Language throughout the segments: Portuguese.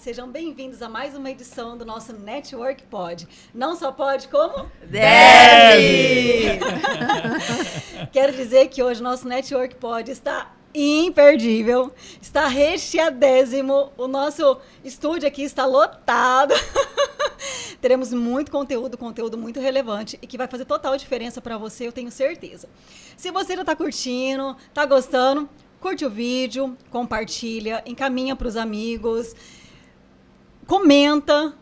sejam bem-vindos a mais uma edição do nosso Network Pod. Não só pode, como? Deve! Quero dizer que hoje o nosso Network Pod está imperdível, está recheadésimo, o nosso estúdio aqui está lotado. Teremos muito conteúdo muito relevante e que vai fazer total diferença para você, eu tenho certeza. Se você já está curtindo, está gostando, curte o vídeo, compartilha, encaminha para os amigos, comenta,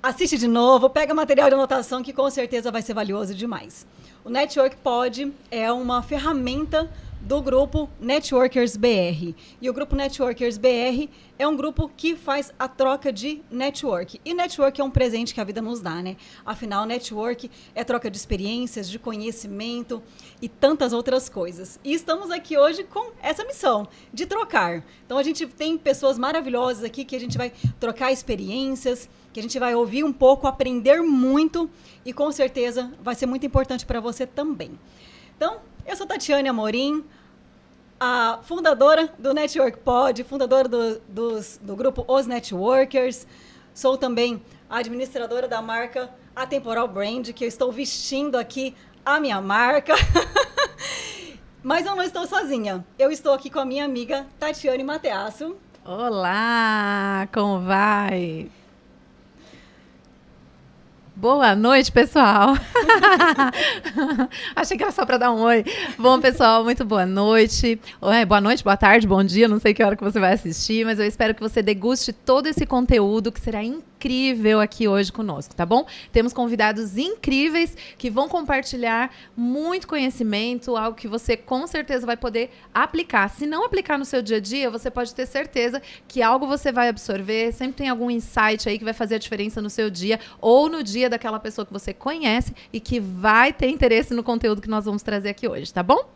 assiste de novo, pega material de anotação que com certeza vai ser valioso demais. O Network Pod é uma ferramenta do grupo Networkers BR. E o grupo Networkers BR é um grupo que faz a troca de network. E network é um presente que a vida nos dá, né? Afinal, network é troca de experiências, de conhecimento e tantas outras coisas. E estamos aqui hoje com essa missão de trocar. Então, a gente tem pessoas maravilhosas aqui que a gente vai trocar experiências, que a gente vai ouvir um pouco, aprender muito e com certeza vai ser muito importante para você também. Então, eu sou Tatiane Amorim, a fundadora do Network Pod, fundadora do grupo Os Networkers. Sou também a administradora da marca Atemporal Brand, que eu estou vestindo aqui a minha marca. Mas eu não estou sozinha. Eu estou aqui com a minha amiga Tatiane Mateasso. Olá, como vai? Boa noite, pessoal. Achei que era só para dar um oi. Bom, pessoal, muito boa noite. Boa noite, boa tarde, bom dia. Não sei que hora que você vai assistir, mas eu espero que você deguste todo esse conteúdo que será incrível aqui hoje conosco, tá bom? Temos convidados incríveis que vão compartilhar muito conhecimento, algo que você com certeza vai poder aplicar. Se não aplicar no seu dia a dia, você pode ter certeza que algo você vai absorver. Sempre tem algum insight aí que vai fazer a diferença no seu dia ou no dia daquela pessoa que você conhece e que vai ter interesse no conteúdo que nós vamos trazer aqui hoje, tá bom?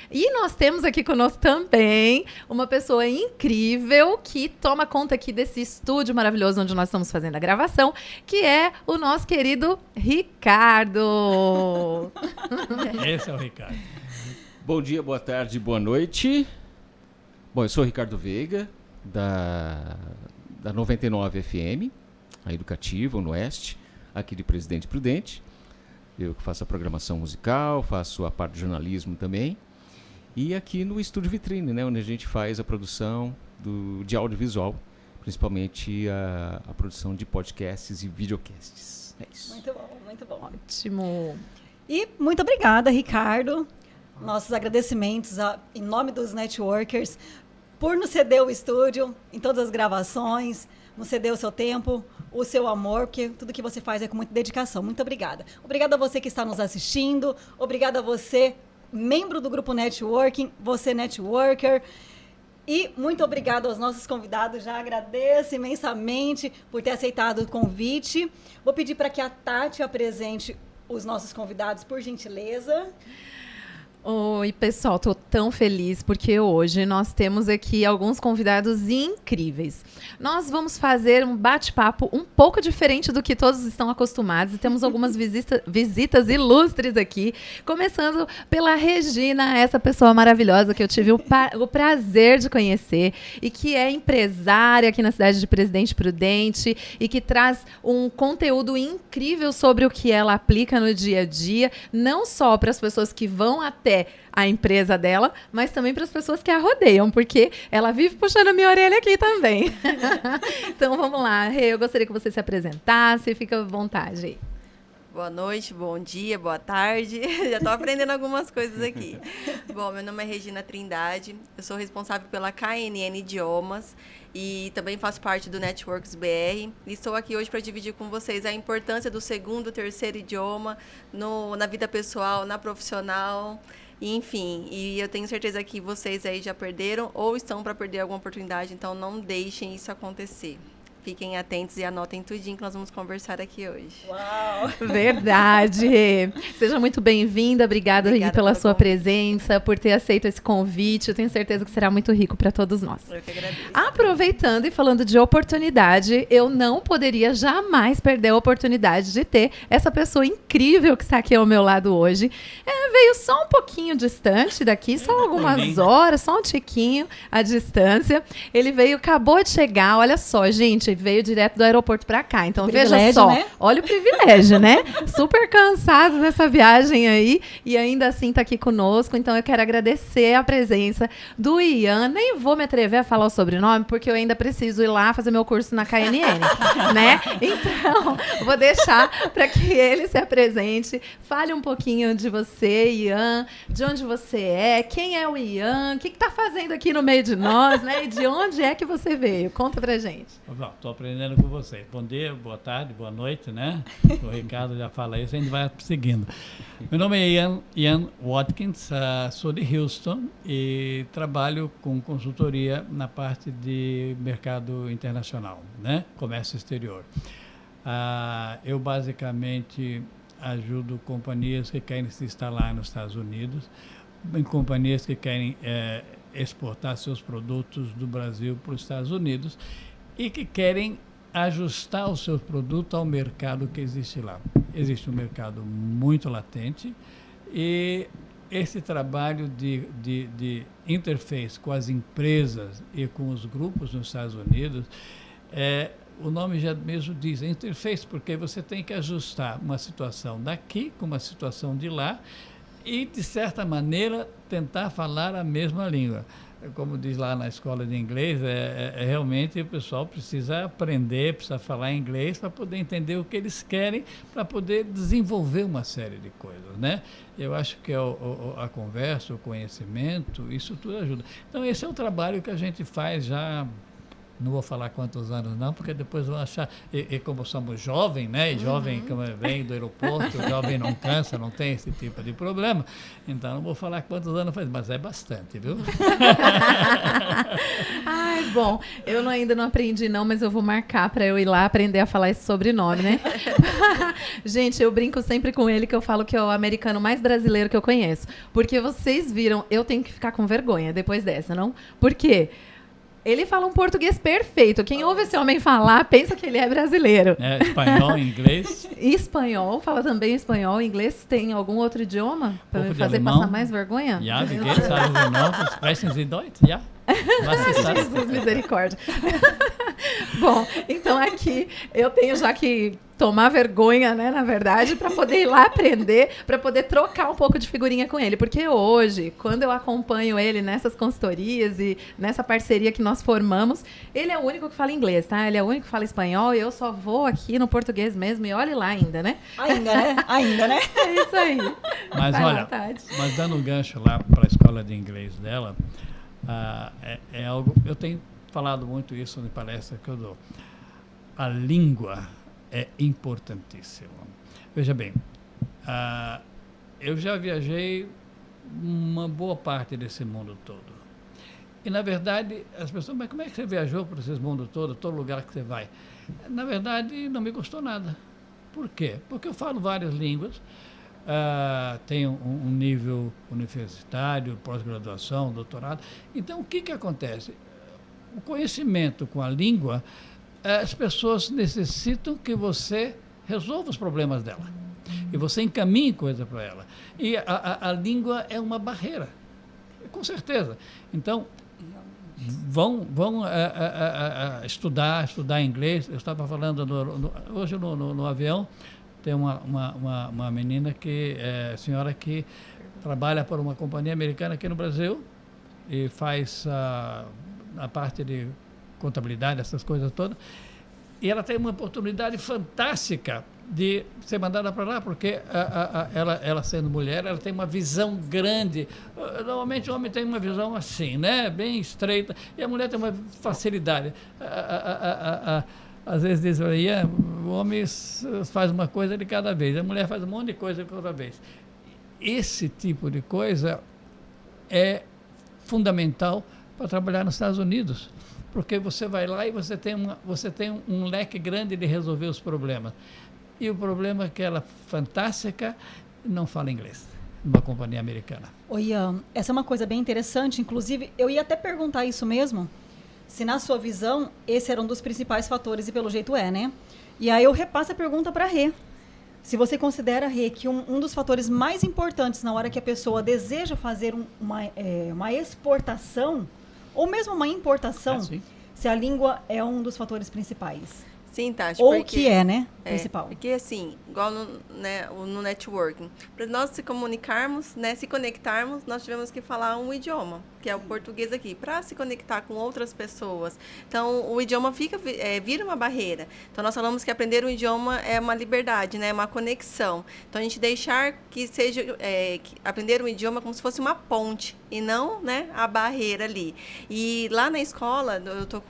E nós temos aqui conosco também uma pessoa incrível que toma conta aqui desse estúdio maravilhoso onde nós estamos fazendo a gravação, que é o nosso querido Ricardo. Esse é o Ricardo. Bom dia, boa tarde, boa noite. Bom, eu sou o Ricardo Veiga, da 99 FM, a Educativa, no Oeste, aqui de Presidente Prudente. Eu que faço a programação musical, faço a parte do jornalismo também. E aqui no Estúdio Vitrine, né, onde a gente faz a produção de audiovisual, principalmente a produção de podcasts e videocasts. É isso. Muito bom, muito bom. Ótimo. E muito obrigada, Ricardo. Nossos agradecimentos em nome dos Networkers por nos ceder o estúdio em todas as gravações, nos ceder o seu tempo, o seu amor, porque tudo que você faz é com muita dedicação. Muito obrigada. Obrigada a você que está nos assistindo, obrigada a você, membro do grupo Networking, você Networker, e muito obrigada aos nossos convidados, já agradeço imensamente por ter aceitado o convite. Vou pedir para que a Tati apresente os nossos convidados, por gentileza. Oi, pessoal, tô tão feliz porque hoje nós temos aqui alguns convidados incríveis. Nós vamos fazer um bate-papo um pouco diferente do que todos estão acostumados e temos algumas visitas ilustres aqui, começando pela Regina, essa pessoa maravilhosa que eu tive o prazer de conhecer e que é empresária aqui na cidade de Presidente Prudente e que traz um conteúdo incrível sobre o que ela aplica no dia a dia, não só para as pessoas que vão até a empresa dela, mas também para as pessoas que a rodeiam, porque ela vive puxando a minha orelha aqui também. Então, vamos lá. Rê, eu gostaria que você se apresentasse, fica à vontade. Boa noite, bom dia, boa tarde. Já estou aprendendo algumas coisas aqui. Bom, meu nome é Regina Trindade, eu sou responsável pela KNN Idiomas e também faço parte do Networks BR. E estou aqui hoje para dividir com vocês a importância do segundo, terceiro idioma na vida pessoal, na profissional, enfim. E eu tenho certeza que vocês aí já perderam ou estão para perder alguma oportunidade, então não deixem isso acontecer. fiquem atentos e anotem tudinho que nós vamos conversar aqui hoje. Uau! Verdade. Seja muito bem-vinda. Obrigada Rê, Obrigada pela pelo sua convite. presença, por ter aceito esse convite. Eu tenho certeza que será muito rico para todos nós. Eu que agradeço. Aproveitando e falando de oportunidade, eu não poderia jamais perder a oportunidade de ter essa pessoa incrível que está aqui ao meu lado hoje. Veio só um pouquinho distante daqui, só algumas horas, só um tiquinho a distância. Ele veio, acabou de chegar, olha só, gente, veio direto do aeroporto para cá. Então, veja Privilégio, só, né? olha o privilégio, né? Super cansado dessa viagem aí e ainda assim tá aqui conosco. Então, eu quero agradecer a presença do Ian. Nem vou me atrever a falar o sobrenome, porque eu ainda preciso ir lá fazer meu curso na KNN, né? Então, vou deixar para que ele se apresente. Fale um pouquinho de você, Ian, de onde você é, quem é o Ian, o que tá fazendo aqui no meio de nós, né? E de onde é que você veio? Conta pra gente. Estou aprendendo com você. Bom dia, boa tarde, boa noite, né? O Ricardo já fala isso, a gente vai seguindo. Meu nome é Ian Watkins, sou de Houston e trabalho com consultoria na parte de mercado internacional, né? Comércio exterior. Eu basicamente ajudo companhias que querem se instalar nos Estados Unidos, em companhias que querem exportar seus produtos do Brasil para os Estados Unidos e que querem ajustar os seus produtos ao mercado que existe lá. Existe um mercado muito latente e esse trabalho de interface com as empresas e com os grupos nos Estados Unidos, o nome já mesmo diz, interface, porque você tem que ajustar uma situação daqui com uma situação de lá e, de certa maneira, tentar falar a mesma língua. Como diz lá na escola de inglês, realmente o pessoal precisa aprender, precisa falar inglês para poder entender o que eles querem, para poder desenvolver uma série de coisas, né? Eu acho que a conversa, o conhecimento, isso tudo ajuda. Então, esse é o trabalho que a gente faz já. Não vou falar quantos anos não, porque depois vão achar, e como somos jovens, né, e jovem como vem do aeroporto, o jovem não cansa, não tem esse tipo de problema, então não vou falar quantos anos faz, mas é bastante, viu? Ai, bom, eu ainda não aprendi não, mas eu vou marcar para eu ir lá aprender a falar esse sobrenome, né? Gente, eu brinco sempre com ele que eu falo que é o americano mais brasileiro que eu conheço, porque vocês viram, eu tenho que ficar com vergonha depois dessa, não? Por quê? Ele fala um português perfeito. Quem ouve esse homem falar, pensa que ele é brasileiro. Espanhol, inglês. Espanhol, fala também espanhol. Inglês, tem algum outro idioma? Para me fazer alemão. passar mais vergonha? Ja, wie geht's? Also, sprechen Sie Deutsch? Ja. Was ist das? Jesus, misericórdia. Bom, então aqui eu tenho já que tomar vergonha, né, na verdade, para poder ir lá aprender, para poder trocar um pouco de figurinha com ele. Porque hoje, quando eu acompanho ele nessas consultorias e nessa parceria que nós formamos, ele é o único que fala inglês, tá? Ele é o único que fala espanhol e eu só vou aqui no português mesmo e olhe lá ainda, né? Ainda, né? É isso aí. Mas Vai lá, olha, Tati. mas dando um gancho lá para a escola de inglês dela, é algo, eu tenho falado muito isso em palestra que eu dou. A língua é importantíssima. Veja bem, eu já viajei uma boa parte desse mundo todo. E, na verdade, as pessoas, mas como é que você viajou por esses mundos todos, todo lugar que você vai? Na verdade, não me custou nada. Por quê? Porque eu falo várias línguas, tenho um nível universitário, pós-graduação, doutorado. Então, o que acontece? O conhecimento com a língua, as pessoas necessitam que você resolva os problemas dela. E você encaminhe coisa para ela. E a língua é uma barreira, com certeza. Então, vão estudar inglês. Eu estava falando hoje no avião, tem uma menina que senhora que trabalha para uma companhia americana aqui no Brasil e faz a parte de contabilidade, essas coisas todas, e ela tem uma oportunidade fantástica de ser mandada para lá, porque ela sendo mulher, ela tem uma visão grande. Normalmente o homem tem uma visão assim, né, bem estreita, e a mulher tem uma facilidade. Às vezes dizem, o homem faz uma coisa de cada vez, a mulher faz um monte de coisa de cada vez. Esse tipo de coisa é fundamental para trabalhar nos Estados Unidos, porque você vai lá e você tem um leque grande de resolver os problemas. E o problema é que ela, fantástica, não fala inglês, numa companhia americana. Ô Ian, essa é uma coisa bem interessante, inclusive, eu ia até perguntar isso mesmo, se na sua visão, esse era um dos principais fatores, e pelo jeito é, né? E aí eu repasso a pergunta para a Rê. Se você considera, Rê, que um dos fatores mais importantes na hora que a pessoa deseja fazer uma exportação, ou mesmo uma importação, se a língua é um dos fatores principais. Sim, Tati. Ou que é, né? Principal. Porque assim, igual no networking, para nós se comunicarmos, né, se conectarmos, nós tivemos que falar um idioma, que é o português aqui, para se conectar com outras pessoas. Então, o idioma vira uma barreira. Então, nós falamos que aprender um idioma é uma liberdade, né, uma conexão. Então, a gente deixar que seja aprender um idioma como se fosse uma ponte e não, né, a barreira ali. E lá na escola, eu estou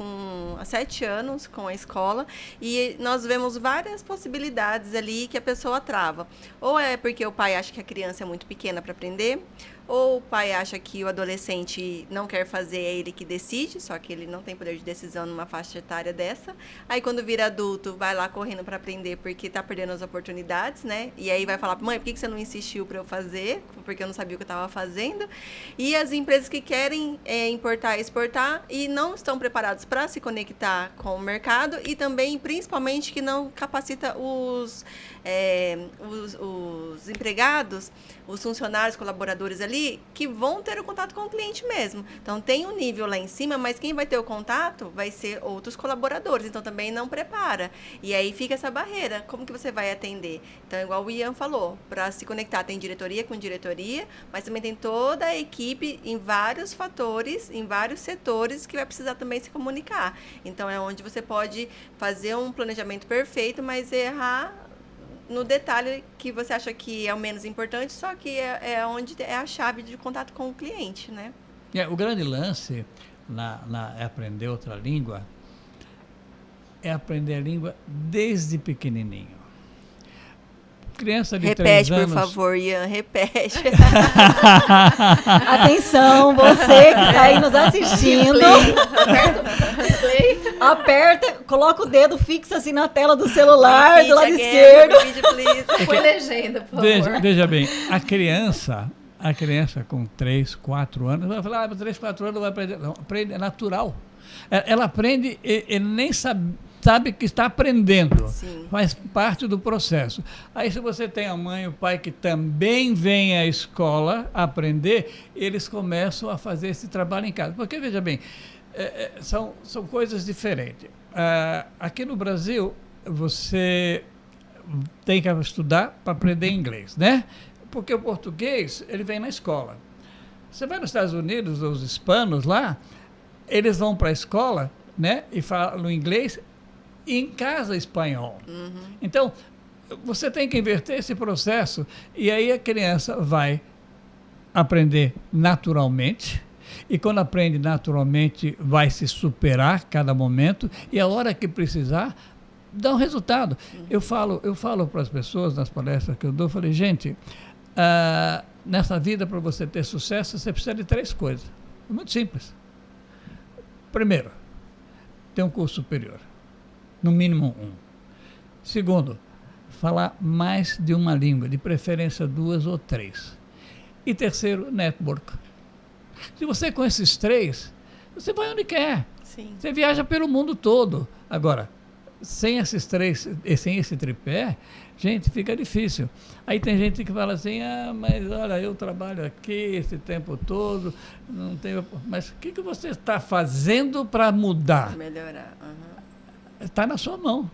há 7 anos com a escola, e nós vemos várias possibilidades ali que a pessoa trava. Ou é porque o pai acha que a criança é muito pequena para aprender, ou o pai acha que o adolescente não quer fazer, é ele que decide, só que ele não tem poder de decisão numa faixa etária dessa. Aí, quando vira adulto, vai lá correndo para aprender porque está perdendo as oportunidades, né? E aí vai falar, mãe, por que você não insistiu para eu fazer? Porque eu não sabia o que eu estava fazendo. E as empresas que querem importar e exportar e não estão preparados para se conectar com o mercado e também, principalmente, que não capacita os empregados, os funcionários, colaboradores ali, que vão ter o contato com o cliente mesmo. Então, tem um nível lá em cima, mas quem vai ter o contato vai ser outros colaboradores. Então, também não prepara. E aí fica essa barreira. Como que você vai atender? Então, igual o Ian falou, para se conectar tem diretoria com diretoria, mas também tem toda a equipe em vários fatores, em vários setores que vai precisar também se comunicar. Então, é onde você pode fazer um planejamento perfeito, mas errar no detalhe que você acha que é o menos importante, só que é onde é a chave de contato com o cliente, né? O grande lance é aprender outra língua, é aprender a língua desde pequenininho. Criança de 3 anos... Repete, por favor, Ian, repete. Atenção, você que está aí nos assistindo. Aperta, coloca o dedo fixo assim na tela do celular, do lado esquerdo. Põe legenda, por favor. Veja bem, a criança com 3, 4 anos, vai falar, 3, 4 anos não vai aprender. Não, aprende, é natural. Ela aprende, ele nem sabe que está aprendendo. Sim. Faz parte do processo. Aí, se você tem a mãe e o pai que também vêm à escola aprender, eles começam a fazer esse trabalho em casa. Porque, veja bem, são coisas diferentes. Aqui no Brasil, você tem que estudar para aprender inglês, né? Porque o português, ele vem na escola. Você vai nos Estados Unidos, os hispanos lá, eles vão para a escola, né, e falam inglês, e em casa espanhol. Uhum. Então, você tem que inverter esse processo, e aí a criança vai aprender naturalmente, e quando aprende naturalmente, vai se superar cada momento, e a hora que precisar, dá um resultado. Uhum. Eu falo para as pessoas, nas palestras que eu dou, eu falei, gente, nessa vida, para você ter sucesso, você precisa de 3 coisas. É muito simples. Primeiro, ter um curso superior. No mínimo 1. Segundo, falar mais de uma língua, de preferência 2 ou 3. E terceiro, network. Se você com esses 3, você vai onde quer. Sim. Você viaja pelo mundo todo. Agora, sem esses 3, sem esse tripé, gente, fica difícil. Aí tem gente que fala assim, mas olha, eu trabalho aqui esse tempo todo, não tenho... Mas o que você está fazendo para mudar? Melhorar. Uhum. Está na sua mão.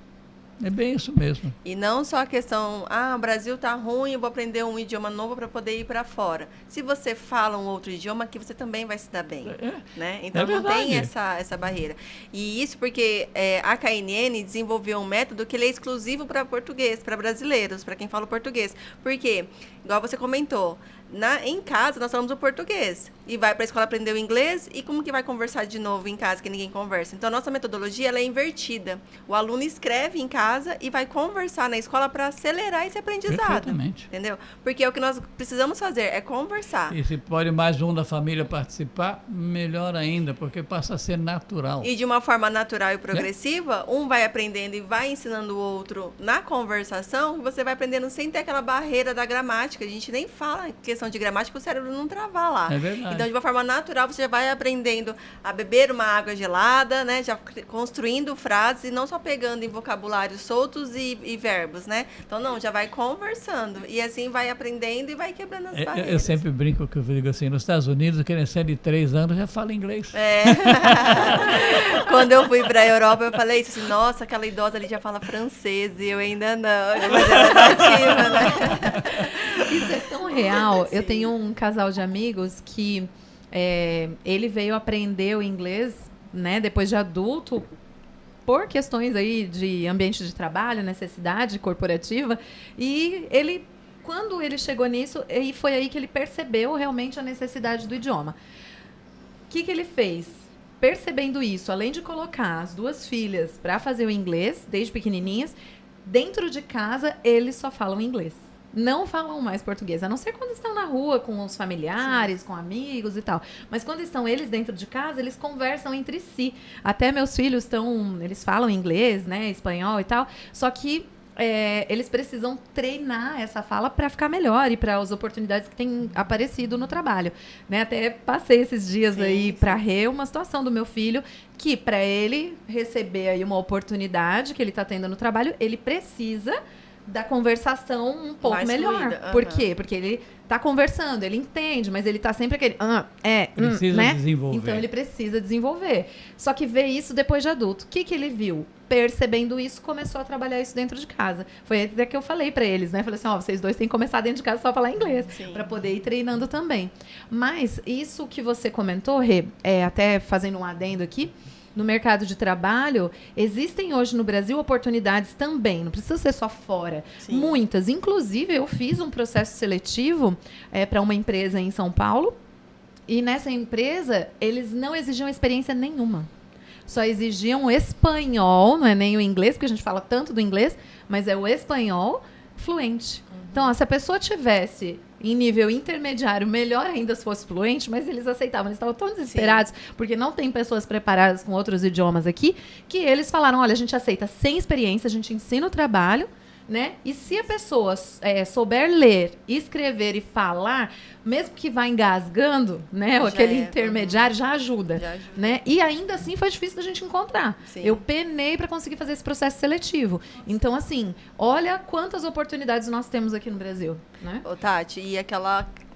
É bem isso mesmo. E não só a questão, o Brasil está ruim, eu vou aprender um idioma novo para poder ir para fora. Se você fala um outro idioma, aqui você também vai se dar bem. Né? Então não tem essa barreira. E isso porque a KNN desenvolveu um método que ele é exclusivo para português, para brasileiros, para quem fala português. Por quê? Igual você comentou, Em casa, nós falamos o português. E vai para a escola aprender o inglês. E como que vai conversar de novo em casa, que ninguém conversa? Então, a nossa metodologia ela é invertida. O aluno escreve em casa e vai conversar na escola para acelerar esse aprendizado. Perfeitamente. Entendeu? Porque o que nós precisamos fazer é conversar. E se pode mais um da família participar, melhor ainda, porque passa a ser natural. E de uma forma natural e progressiva, um vai aprendendo e vai ensinando o outro na conversação, você vai aprendendo sem ter aquela barreira da gramática. A gente nem fala em questão de gramática, o cérebro não travar lá. É verdade. Então, de uma forma natural, você já vai aprendendo a beber uma água gelada, né? Já construindo frases e não só pegando em vocabulários soltos e verbos, né? Então, não, já vai conversando. E assim vai aprendendo e vai quebrando as barreiras. Eu sempre brinco que eu digo assim, nos Estados Unidos, quem é de 3 anos já fala inglês. Quando eu fui para a Europa, eu falei isso assim, nossa, aquela idosa ali já fala francês e eu ainda não. Mas ela é nativa, né? Isso é tão real. Eu tenho um casal de amigos que ele veio aprender o inglês, né, depois de adulto, por questões aí de ambiente de trabalho, necessidade corporativa, e quando ele chegou nisso, e foi aí que ele percebeu realmente a necessidade do idioma. O que ele fez? Percebendo isso, além de colocar as 2 filhas para fazer o inglês, desde pequenininhas, dentro de casa, eles só falam inglês. Não falam mais português, a não ser quando estão na rua com os familiares, com amigos e tal. Mas quando estão eles dentro de casa, eles conversam entre si. Até meus filhos eles falam inglês, né, espanhol e tal, só que eles precisam treinar essa fala para ficar melhor e para as oportunidades que têm aparecido no trabalho, né? Até passei esses dias aí para uma situação do meu filho que, para ele receber aí uma oportunidade que ele está tendo no trabalho, ele precisa da conversação um pouco mais melhor. Fluida. Por quê? Porque ele tá conversando, ele entende, mas ele tá sempre aquele... Precisa né? desenvolver. Então, ele precisa desenvolver. Só que vê isso depois de adulto. O que ele viu? Percebendo isso, começou a trabalhar isso dentro de casa. Foi até que eu falei para eles, né? Falei assim, vocês 2 têm que começar dentro de casa só a falar inglês, para poder ir treinando também. Mas isso que você comentou, Rê, até fazendo um adendo aqui, no mercado de trabalho, existem hoje no Brasil oportunidades também, não precisa ser só fora. Sim. Muitas. Inclusive, eu fiz um processo seletivo para uma empresa em São Paulo, e nessa empresa, eles não exigiam experiência nenhuma. Só exigiam o espanhol, não é nem o inglês, porque a gente fala tanto do inglês, mas é o espanhol fluente. Então, se a pessoa tivesse em nível intermediário, melhor ainda se fosse fluente, mas eles aceitavam, eles estavam tão desesperados, porque não tem pessoas preparadas com outros idiomas aqui, que eles falaram, olha, a gente aceita sem experiência, a gente ensina o trabalho, né? E se a pessoa souber ler, escrever e falar, mesmo que vá engasgando, né? Aquele intermediário já ajuda, né? E ainda assim foi difícil da gente encontrar. Sim. Eu penei para conseguir fazer esse processo seletivo. Então, assim, olha quantas oportunidades nós temos aqui no Brasil, né? Ô, Tati, e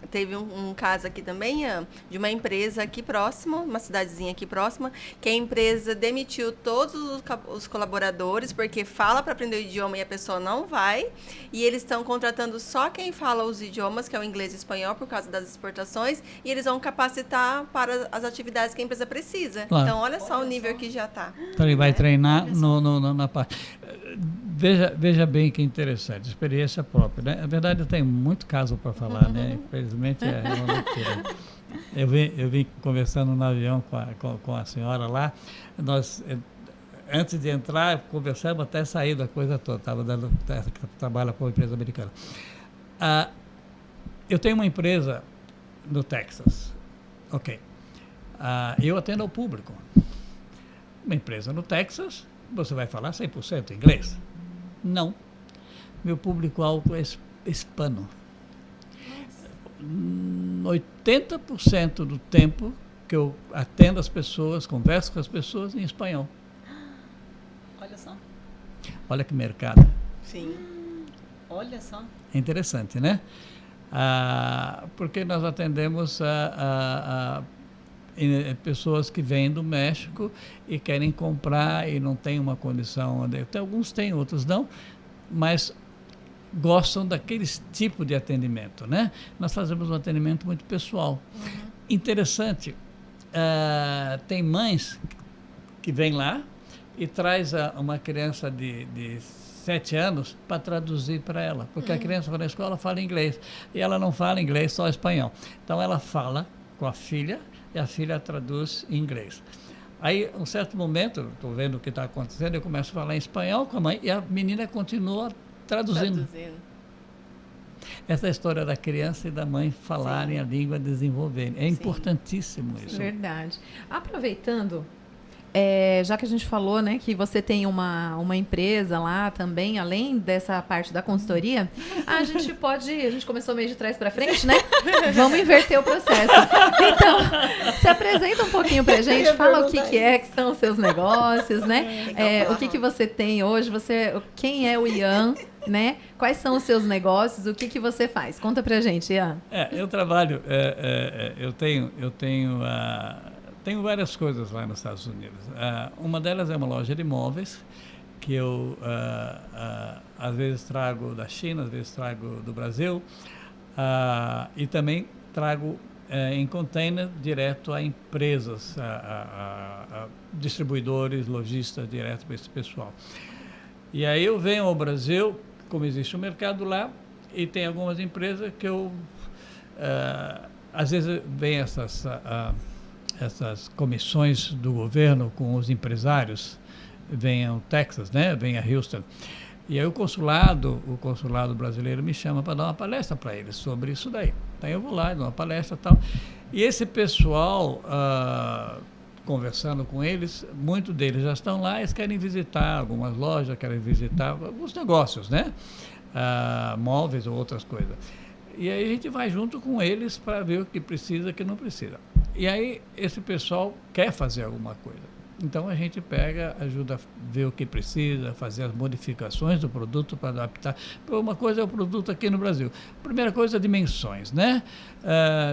teve um caso aqui também, de uma empresa aqui próxima, uma cidadezinha aqui próxima, que a empresa demitiu todos os colaboradores, porque fala para aprender o idioma e a pessoa não vai, e eles estão contratando só quem fala os idiomas, que é o inglês e o espanhol, por causa das exportações, e eles vão capacitar para as atividades que a empresa precisa. Claro. Então, olha só o nível que já está. Então, ele vai treinar na parte... Veja bem que interessante, experiência própria, né? Na verdade, eu tenho muito caso para falar, né? Infelizmente, é uma loucura. Eu vim conversando no avião com a senhora lá, nós, antes de entrar, conversamos até sair da coisa toda, estava trabalho para uma empresa americana. Eu tenho uma empresa no Texas, ok. Eu atendo ao público. Uma empresa no Texas, você vai falar 100% inglês? Não. Meu público-alvo é hispano. 80% do tempo que eu atendo as pessoas, converso com as pessoas em espanhol. Olha só. Olha que mercado. Sim. Olha só. É interessante, né? Porque nós atendemos pessoas que vêm do México e querem comprar e não tem uma condição. Alguns têm, outros não, mas gostam daquele tipo de atendimento, né? Nós fazemos um atendimento muito pessoal. Interessante, tem mães que vêm lá e traz uma criança de 7 anos para traduzir para ela, porque a criança na escola fala inglês e ela não fala inglês, só espanhol. Então ela fala com a filha e a filha traduz em inglês. Aí, um certo momento, estou vendo o que está acontecendo, eu começo a falar em espanhol com a mãe e a menina continua traduzindo. Essa é a história da criança e da mãe falarem a língua, desenvolverem. É importantíssimo isso. Verdade. Aproveitando, já que a gente falou, né, que você tem uma empresa lá também, além dessa parte da consultoria, a gente começou meio de trás para frente, né? Vamos inverter o processo. Então, se apresenta um pouquinho pra gente, fala o que são os seus negócios, né? O que você tem hoje, quem é o Ian, né? Quais são os seus negócios, o que você faz? Conta pra gente, Ian. Eu trabalho, eu tenho várias coisas lá nos Estados Unidos. Uma delas é uma loja de imóveis, que eu às vezes trago da China, às vezes trago do Brasil, e também trago em container direto a empresas, a distribuidores, lojistas, direto para esse pessoal. E aí eu venho ao Brasil, como existe um mercado lá, e tem algumas empresas que eu, às vezes, vem essas comissões do governo com os empresários, vem ao Texas, né? Vem a Houston. E aí o consulado brasileiro me chama para dar uma palestra para eles sobre isso daí. Então eu vou lá, dou uma palestra e tal. E esse pessoal, conversando com eles, muitos deles já estão lá, eles querem visitar algumas lojas, querem visitar alguns negócios, né? Móveis ou outras coisas. E aí a gente vai junto com eles para ver o que precisa e o que não precisa. E aí esse pessoal quer fazer alguma coisa. Então a gente pega, ajuda a ver o que precisa, fazer as modificações do produto para adaptar. Uma coisa é o produto aqui no Brasil. Primeira coisa, dimensões, né?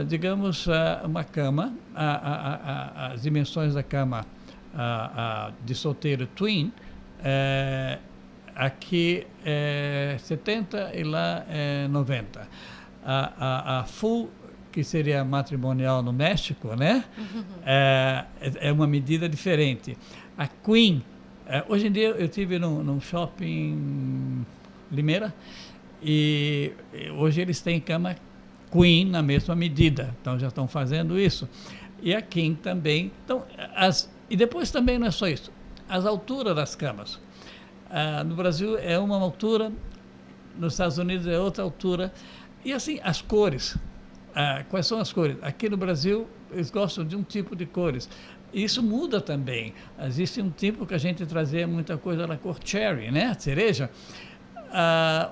Digamos, uma cama, as dimensões da cama de solteiro twin, aqui é 70 e lá é 90. A full, que seria matrimonial no México, né? É uma medida diferente. A queen, hoje em dia eu estive num shopping Limeira e hoje eles têm cama queen na mesma medida, então já estão fazendo isso. E a king também. Então, e depois também não é só isso, as alturas das camas. No Brasil é uma altura, nos Estados Unidos é outra altura. E assim, as cores. Quais são as cores? Aqui no Brasil, eles gostam de um tipo de cores. Isso muda também. Existe um tipo que a gente trazia muita coisa da cor cherry, né? Cereja.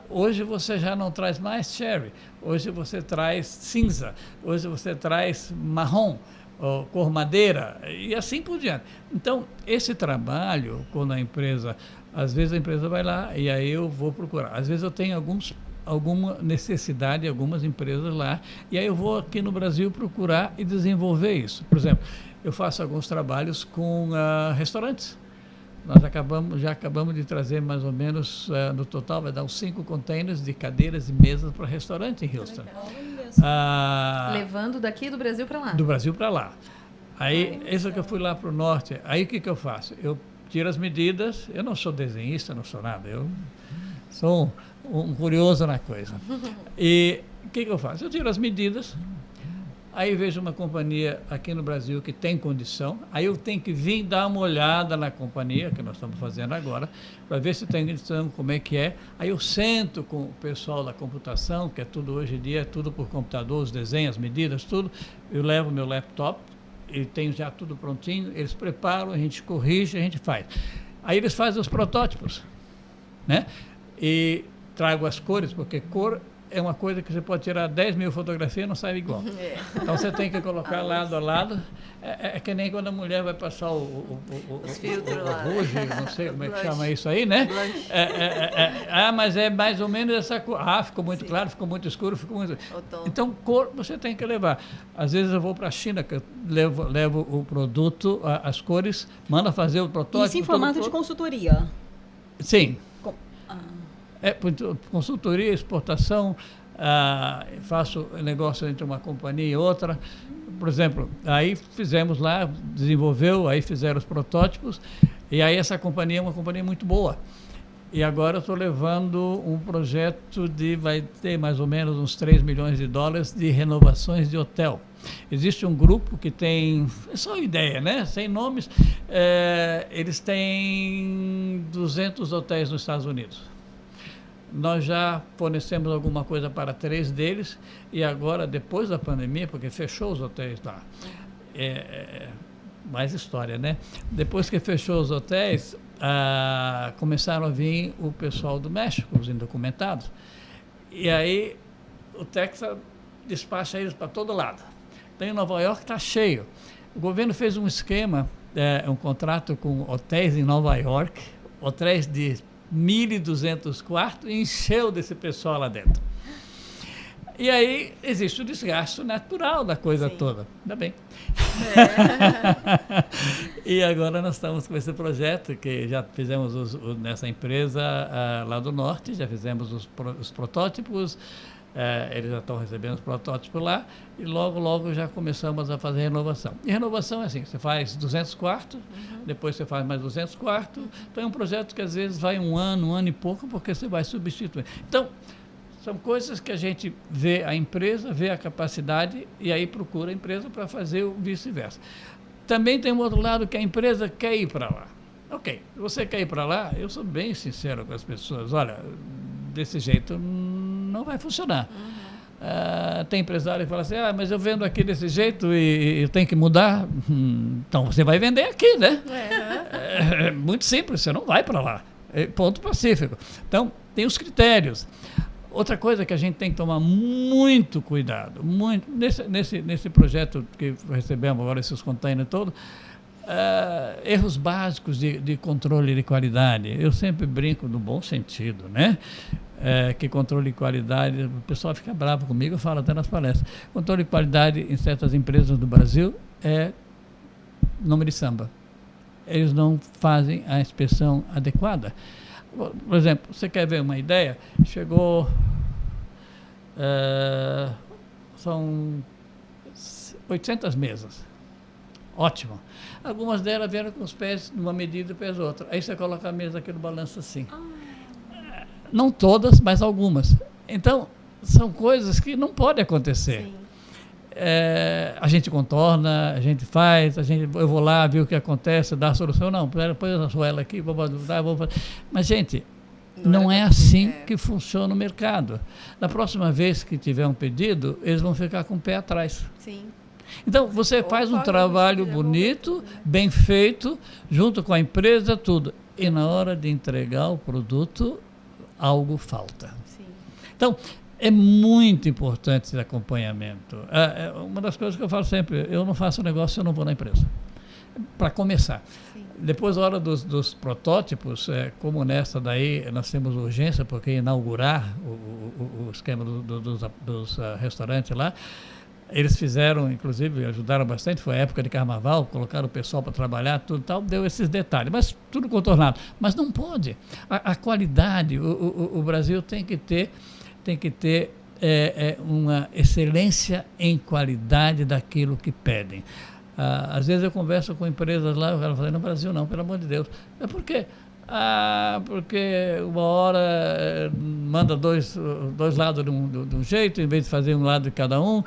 Hoje você já não traz mais cherry. Hoje você traz cinza. Hoje você traz marrom, ou cor madeira, e assim por diante. Então, esse trabalho, quando às vezes a empresa vai lá e aí eu vou procurar. Às vezes eu tenho alguma necessidade, algumas empresas lá, e aí eu vou aqui no Brasil procurar e desenvolver isso. Por exemplo, eu faço alguns trabalhos com restaurantes. Nós já acabamos de trazer mais ou menos, no total, vai dar uns 5 containers de cadeiras e mesas para restaurante em Houston. Levando daqui do Brasil para lá? Do Brasil para lá. Aí, isso que eu fui lá para o norte, aí o que eu faço? Eu tiro as medidas, eu não sou desenhista, não sou nada, eu sou um curioso na coisa. E o que eu faço? Eu tiro as medidas, aí vejo uma companhia aqui no Brasil que tem condição, aí eu tenho que vir dar uma olhada na companhia, que nós estamos fazendo agora, para ver se tem condição, como é que é. Aí eu sento com o pessoal da computação, que é tudo hoje em dia, é tudo por computador, os desenhos, as medidas, tudo. Eu levo meu laptop, e tenho já tudo prontinho, eles preparam, a gente corrige, a gente faz. Aí eles fazem os protótipos, né? E trago as cores, porque cor é uma coisa que você pode tirar 10 mil fotografias e não sai igual. Então você tem que colocar lado a lado. É que nem quando a mulher vai passar os filtros lá. Rouge, não sei como é que chama isso aí, né? Mas é mais ou menos essa cor. Ficou muito claro, ficou muito escuro, ficou muito... Então, cor você tem que levar. Às vezes eu vou para a China, que eu levo o produto, as cores, manda fazer o protótipo. Isso em formato de consultoria? Sim. Consultoria, exportação, faço negócio entre uma companhia e outra. Por exemplo, aí fizemos lá, desenvolveu, aí fizeram os protótipos, e aí essa companhia é uma companhia muito boa. E agora eu estou levando um projeto vai ter mais ou menos uns 3 milhões de dólares de renovações de hotel. Existe um grupo que tem, é só ideia, né? Sem nomes, eles têm 200 hotéis nos Estados Unidos. Nós já fornecemos alguma coisa para 3 deles e agora, depois da pandemia, porque fechou os hotéis lá, mais história, né? Depois que fechou os hotéis, começaram a vir o pessoal do México, os indocumentados, e aí o Texas despacha eles para todo lado. Então, em Nova York está cheio. O governo fez um esquema, um contrato com hotéis em Nova York, hotéis de 1.200 quartos, e encheu desse pessoal lá dentro. E aí existe o desgaste natural da coisa toda. Ainda bem. E agora nós estamos com esse projeto que já fizemos nessa empresa lá do norte, já fizemos os protótipos, eles já estão recebendo os protótipos lá e logo já começamos a fazer renovação. E renovação é assim, você faz 200 quartos, depois você faz mais 200 quartos, então é um projeto que às vezes vai um ano e pouco, porque você vai substituir. Então, são coisas que a gente vê a empresa, vê a capacidade e aí procura a empresa para fazer o vice-versa. Também tem um outro lado que a empresa quer ir para lá. Ok, você quer ir para lá, eu sou bem sincero com as pessoas. Olha, desse jeito não vai funcionar. Tem empresário que fala assim, mas eu vendo aqui desse jeito e eu tenho que mudar. Então você vai vender aqui, né? É muito simples, você não vai para lá. Ponto pacífico. Então, tem os critérios. Outra coisa que a gente tem que tomar muito cuidado, muito, nesse projeto que recebemos agora, esses containers todos, erros básicos de controle de qualidade. Eu sempre brinco no bom sentido, né? Que controle de qualidade, o pessoal fica bravo comigo, eu falo até nas palestras. Controle de qualidade em certas empresas do Brasil é nome de samba. Eles não fazem a inspeção adequada. Por exemplo, você quer ver uma ideia? Chegou, são 800 mesas. Ótimo. Algumas delas vieram com os pés numa medida e pés outra. Aí você coloca a mesa aqui no balanço assim. Não todas, mas algumas. Então, são coisas que não podem acontecer. Sim. A gente contorna, a gente faz, eu vou lá, ver o que acontece, dá a solução. Não, põe a soela aqui, vou fazer. Mas, gente, não é assim que funciona o mercado. Na próxima vez que tiver um pedido, eles vão ficar com o pé atrás. Sim. Então, você faz um trabalho bonito, bem feito, junto com a empresa, tudo. E na hora de entregar o produto, algo falta. Sim. Então, é muito importante esse acompanhamento. Uma das coisas que eu falo sempre, eu não faço negócio se eu não vou na empresa. Para começar. Sim. Depois, a hora dos protótipos, como nessa daí, nós temos urgência, porque inaugurar o esquema dos restaurantes lá, eles fizeram, inclusive, ajudaram bastante, foi a época de carnaval, colocaram o pessoal para trabalhar, tudo tal, deu esses detalhes, mas tudo contornado. Mas não pode. A qualidade, o Brasil tem que ter uma excelência em qualidade daquilo que pedem. Às vezes eu converso com empresas lá, o cara fala, no Brasil não, pelo amor de Deus. É por quê? Porque uma hora manda dois lados de um jeito, em vez de fazer um lado de cada um.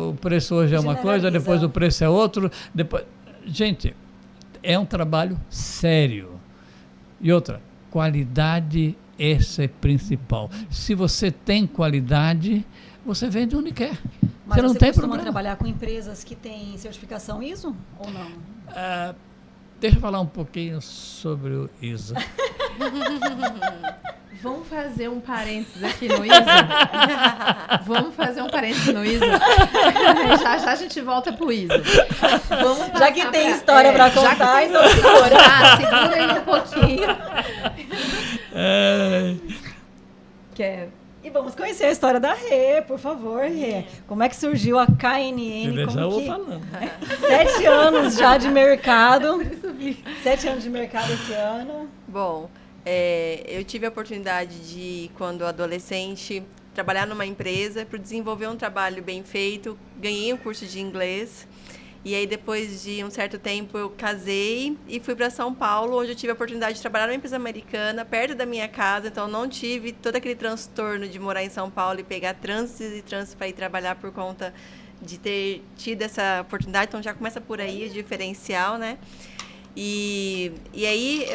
O preço hoje é uma coisa, depois o preço é outro. Gente, é um trabalho sério. E outra, qualidade, esse é principal. Se você tem qualidade, você vende onde quer. Mas você não tem problema. Trabalhar com empresas que têm certificação ISO ou não? Deixa eu falar um pouquinho sobre o ISO. Vamos fazer um parênteses aqui no ISO? Vamos fazer um parênteses no ISO? Já a gente volta pro ISO. Vamos já que tem história para contar, então segura aí um pouquinho. E vamos conhecer a história da Rê, por favor, Rê. Como é que surgiu a KNN? Já vou falando. 7 anos já de mercado. 7 anos de mercado esse ano. Bom, eu tive a oportunidade de, quando adolescente, trabalhar numa empresa para desenvolver um trabalho bem feito. Ganhei um curso de inglês E aí, depois de um certo tempo, eu casei e fui para São Paulo, onde eu tive a oportunidade de trabalhar numa empresa americana, perto da minha casa. Então, não tive todo aquele transtorno de morar em São Paulo e pegar trânsito para ir trabalhar por conta de ter tido essa oportunidade. Então, já começa por aí o diferencial, né? E aí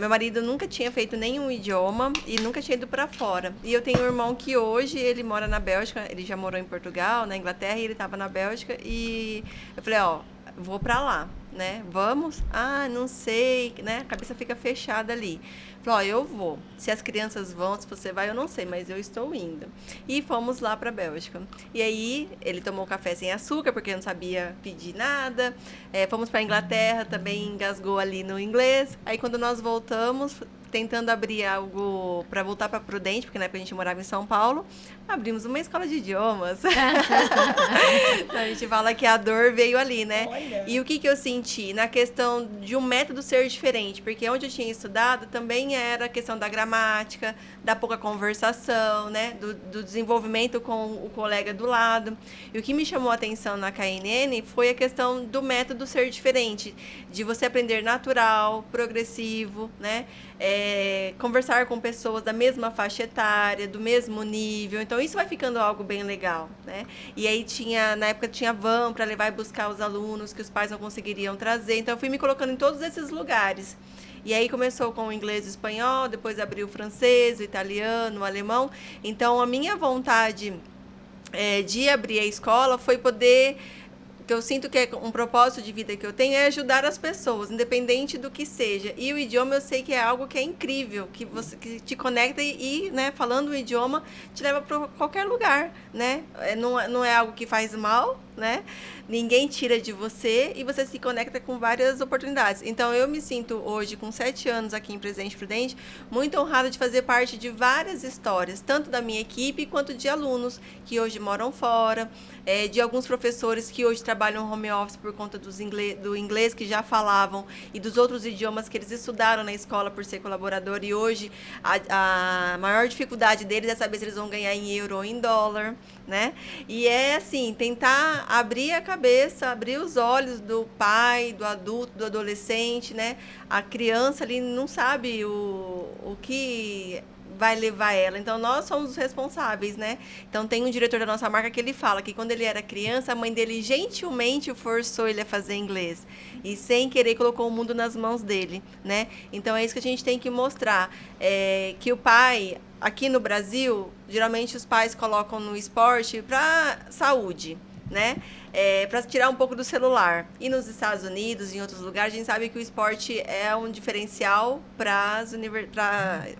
meu marido nunca tinha feito nenhum idioma e nunca tinha ido para fora. E eu tenho um irmão que hoje ele mora na Bélgica, ele já morou em Portugal, na Inglaterra, e ele estava na Bélgica. E eu falei, vou para lá, né? Vamos? Ah, não sei, né? A cabeça fica fechada ali. Falei, eu vou. Se as crianças vão, se você vai, eu não sei, mas eu estou indo. E fomos lá para a Bélgica. E aí, ele tomou café sem açúcar, porque não sabia pedir nada. Fomos para a Inglaterra, também engasgou ali no inglês. Aí, quando nós voltamos, tentando abrir algo para voltar para Prudente, porque na época a gente morava em São Paulo, abrimos uma escola de idiomas. Então, a gente fala que a dor veio ali, né? Olha. E o que eu senti? Na questão de um método ser diferente, porque onde eu tinha estudado também era a questão da gramática, da pouca conversação, né? Do desenvolvimento com o colega do lado. E o que me chamou a atenção na KNN foi a questão do método ser diferente, de você aprender natural, progressivo, né? Conversar com pessoas da mesma faixa etária, do mesmo nível. Então, isso vai ficando algo bem legal, né? E aí, na época, tinha van para levar e buscar os alunos que os pais não conseguiriam trazer. Então, eu fui me colocando em todos esses lugares. E aí, começou com o inglês e o espanhol, depois abriu o francês, o italiano, o alemão. Então, a minha vontade de abrir a escola foi poder... que eu sinto que é um propósito de vida que eu tenho é ajudar as pessoas, independente do que seja. E o idioma eu sei que é algo que é incrível, que te conecta e né, falando o idioma, te leva para qualquer lugar, né? Não é algo que faz mal, né? Ninguém tira de você e você se conecta com várias oportunidades. Então, eu me sinto hoje, com 7 anos aqui em Presidente Prudente, muito honrada de fazer parte de várias histórias, tanto da minha equipe quanto de alunos que hoje moram fora, de alguns professores que hoje trabalham home office por conta do inglês que já falavam e dos outros idiomas que eles estudaram na escola por ser colaborador. E hoje a maior dificuldade deles é saber se eles vão ganhar em euro ou em dólar, né? E é assim, tentar abrir a cabeça, abrir os olhos do pai, do adulto, do adolescente, né? A criança ali não sabe o que vai levar ela. Então, nós somos os responsáveis, né? Então, tem um diretor da nossa marca que ele fala que quando ele era criança, a mãe dele gentilmente forçou ele a fazer inglês. E, sem querer, colocou o mundo nas mãos dele, né? Então, é isso que a gente tem que mostrar. Que o pai, aqui no Brasil, geralmente os pais colocam no esporte para saúde, né? Para tirar um pouco do celular. E nos Estados Unidos e em outros lugares, a gente sabe que o esporte é um diferencial para